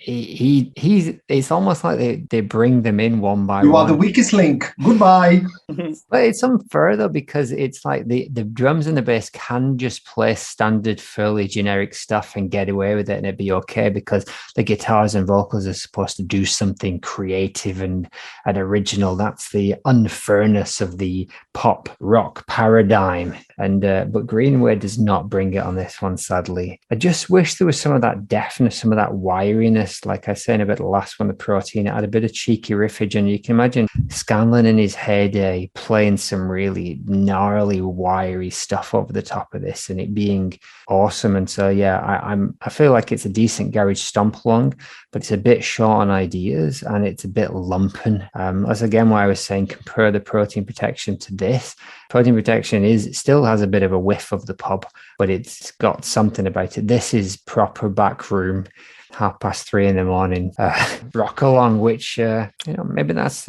S1: it's almost like they bring them in one by one.
S3: You are the weakest link. Goodbye.
S1: But it's unfair though, because it's like the drums and the bass can just play standard, fairly generic stuff and get away with it, and it'd be okay because the guitars and vocals are supposed to do something creative and original. That's the unfairness of the pop rock paradigm. And but Greenway does not bring it on this one, sadly. I just wish there was some of that deftness, some of that wiriness. Like I said about the last one, the Protein, it had a bit of cheeky riffage, and you can imagine Scanlon in his heyday playing some really gnarly, wiry stuff over the top of this, and it being awesome. And so, yeah, I feel like it's a decent garage stomp along, but it's a bit short on ideas and it's a bit lumping. That's again why I was saying compare the Protein Protection to this. Protein Protection still has a bit of a whiff of the pub, but it's got something about it. This is proper back room, 3:30 a.m. rock along, which maybe that's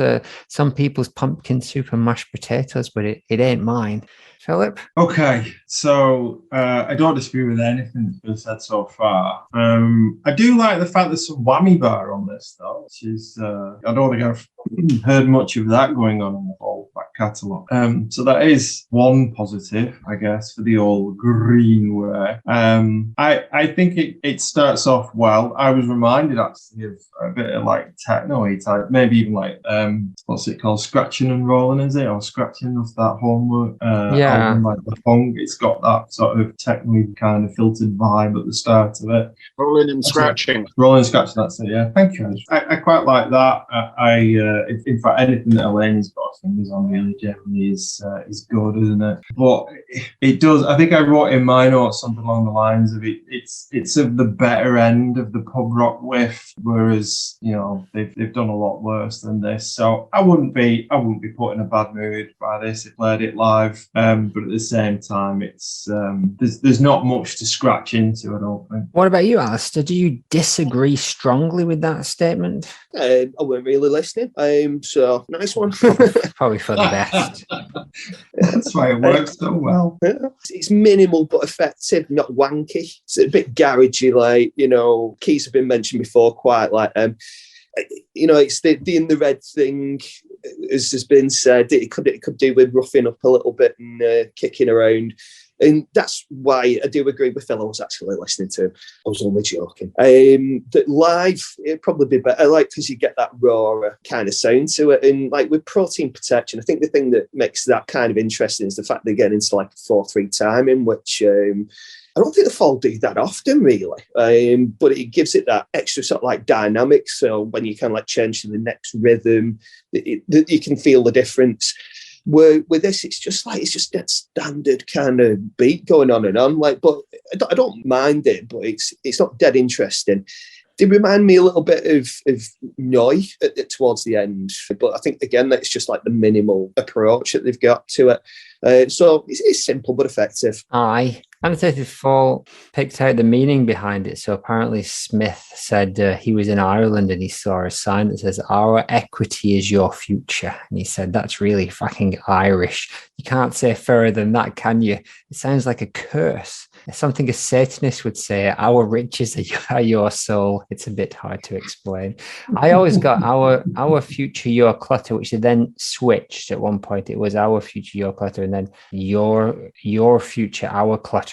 S1: some people's pumpkin soup and mashed potatoes, but it ain't mine. Philip?
S3: Okay, so I don't disagree with anything that's been said so far. I do like the fact there's some whammy bar on this, though, which is, I don't think I've heard much of that going on in the whole back catalogue. So that is one positive, I guess, for the old Greenway. I think it starts off well. I was reminded actually of a bit of like techno-y type, maybe even like what's it called, Scratching and Rolling, is it, or Scratching off that homework album, like the funk. It's got that sort of techno-y kind of filtered vibe at the start of it.
S7: Rolling and scratching.
S3: Rolling and scratching, that's it, yeah. Thank you. I quite like that. In fact, anything that Elaine's got fingers on really generally is good, isn't it? But it does, I think I wrote in my notes something along the lines of it's of the better end of the pub rock whiff, whereas, you know, they've done a lot worse than this. So I wouldn't be put in a bad mood by this. It played it live. But at the same time, it's there's not much to scratch into, I don't think.
S1: What about you, Alistair? Do you disagree strongly with that statement?
S2: I weren't really listening. So nice one.
S1: Probably for the best.
S3: That's why it works so well.
S2: It's minimal but effective, not wanky. It's a bit garagey, like, you know, keys have been mentioned before, quite like you know, it's the in the red thing, as has been said. It could do with roughing up a little bit and kicking around. And that's why I do agree with Phil. I was actually listening to him. I was only joking. That live, it'd probably be better, like, because you get that raw kind of sound to it. And like with Protein Protection, I think the thing that makes that kind of interesting is the fact they get into like a 4/3 timing, which I don't think the F.A.L.L.O.U.T.P.O.D.C.A.S.T do that often, really. But it gives it that extra sort of like dynamic. So when you kind of like change to the next rhythm, you can feel the difference. Where with this, it's just that standard kind of beat going on and on. Like, but I don't mind it, but it's not dead interesting. They remind me a little bit of Noi towards the end, but I think again that's just like the minimal approach that they've got to it. So it's simple but effective.
S1: Aye. Annotated Fall picked out the meaning behind it. So apparently Smith said he was in Ireland and he saw a sign that says, "Our equity is your future." And he said, that's really fucking Irish. You can't say fairer than that, can you? It sounds like a curse. It's something a Satanist would say, "Our riches are your soul." It's a bit hard to explain. I always got our future, your clutter, which they then switched at one point. It was our future, your clutter, and then your future, our clutter.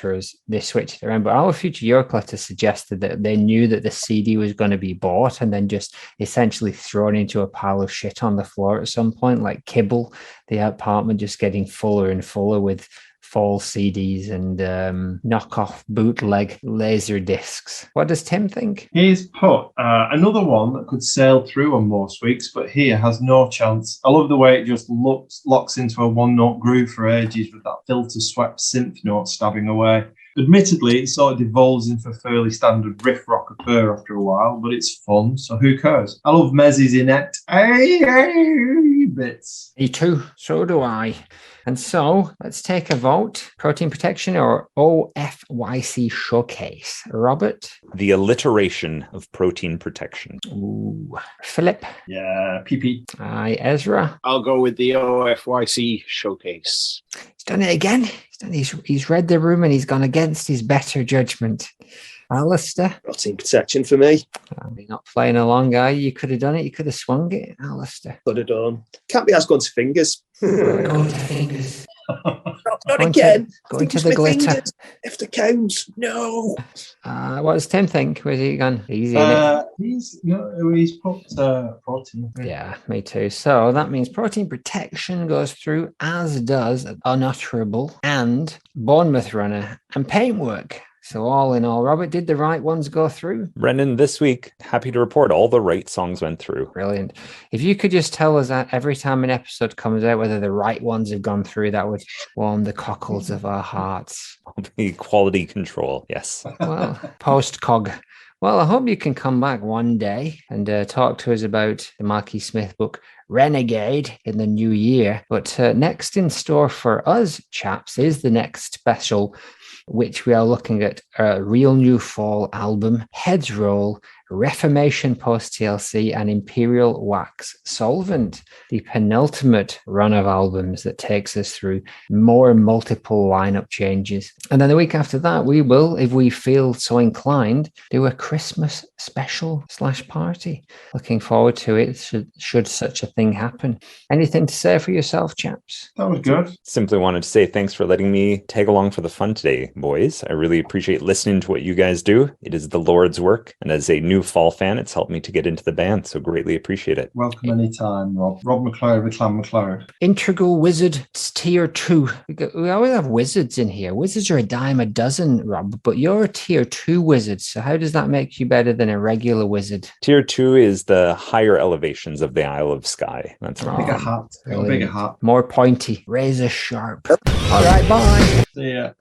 S1: They switched it around, but our future your clutter suggested that they knew that the CD was going to be bought and then just essentially thrown into a pile of shit on the floor at some point, like kibble, the apartment just getting fuller and fuller with Fall CDs and knockoff bootleg laser discs. What does Tim think?
S3: He's put another one that could sail through on most weeks, but here has no chance. I love the way it just locks into a one-note groove for ages with that filter-swept synth note stabbing away. Admittedly, it sort of devolves into a fairly standard riff rockapur after a while, but it's fun, so who cares? I love Mezzy's inept bits.
S1: Me too. So do I. And so let's take a vote. Protein Protection or O.F.Y.C Showcase? Robert?
S4: The alliteration of Protein Protection.
S1: Ooh. Philip?
S3: Yeah, PP.
S1: Aye. Ezra?
S7: I'll go with the O.F.Y.C Showcase.
S1: He's done it again. He's read the room and he's gone against his better judgment. Alistair?
S2: Protein Protection for me.
S1: You're not playing along, are you? You could have done it. You could have swung it, Alistair.
S2: Could have done. Can't be asked going to fingers.
S1: Going to fingers.
S2: Not again.
S1: Going to the glitter.
S2: Fingers, if the counts, no.
S1: What does Tim think? Where's he gone? Easy.
S3: He's put protein.
S1: Yeah, me too. So that means Protein Protection goes through, as does Unutterable and Bournemouth Runner and Paintwork. So all in all, Robert, did the right ones go through?
S4: Brendan, this week, happy to report all the right songs went through.
S1: Brilliant. If you could just tell us that every time an episode comes out, whether the right ones have gone through, that would warm the cockles of our hearts.
S4: Quality control, yes.
S1: Well, post-cog. Well, I hope you can come back one day and talk to us about the Marquis Smith book, Renegade, in the new year. But next in store for us, chaps, is the next special, which we are looking at a real new fall album, Heads Roll, Reformation Post-TLC, and Imperial Wax Solvent, the penultimate run of albums that takes us through more multiple lineup changes. And then the week after that, we will, if we feel so inclined, do a Christmas special / party. Looking forward to it, should such a thing happen. Anything to say for yourself, chaps?
S3: That was good.
S4: Simply wanted to say thanks for letting me tag along for the fun today, boys. I really appreciate listening to what you guys do. It is the Lord's work. And as a new Fall fan, it's helped me to get into the band. So greatly appreciate it.
S3: Welcome anytime, Rob. Rob McLeod with Clan McLeod.
S1: Integral Wizard, it's tier 2. We always have wizards in here. Wizards are a dime a dozen, Rob, but you're a tier 2 wizard. So how does that make you better than a regular wizard?
S4: Tier 2 is the higher elevations of the Isle of Skye. That's right.
S3: Bigger hat. Got a bigger hat.
S1: More pointy. Razor sharp. All right, bye.
S3: See ya.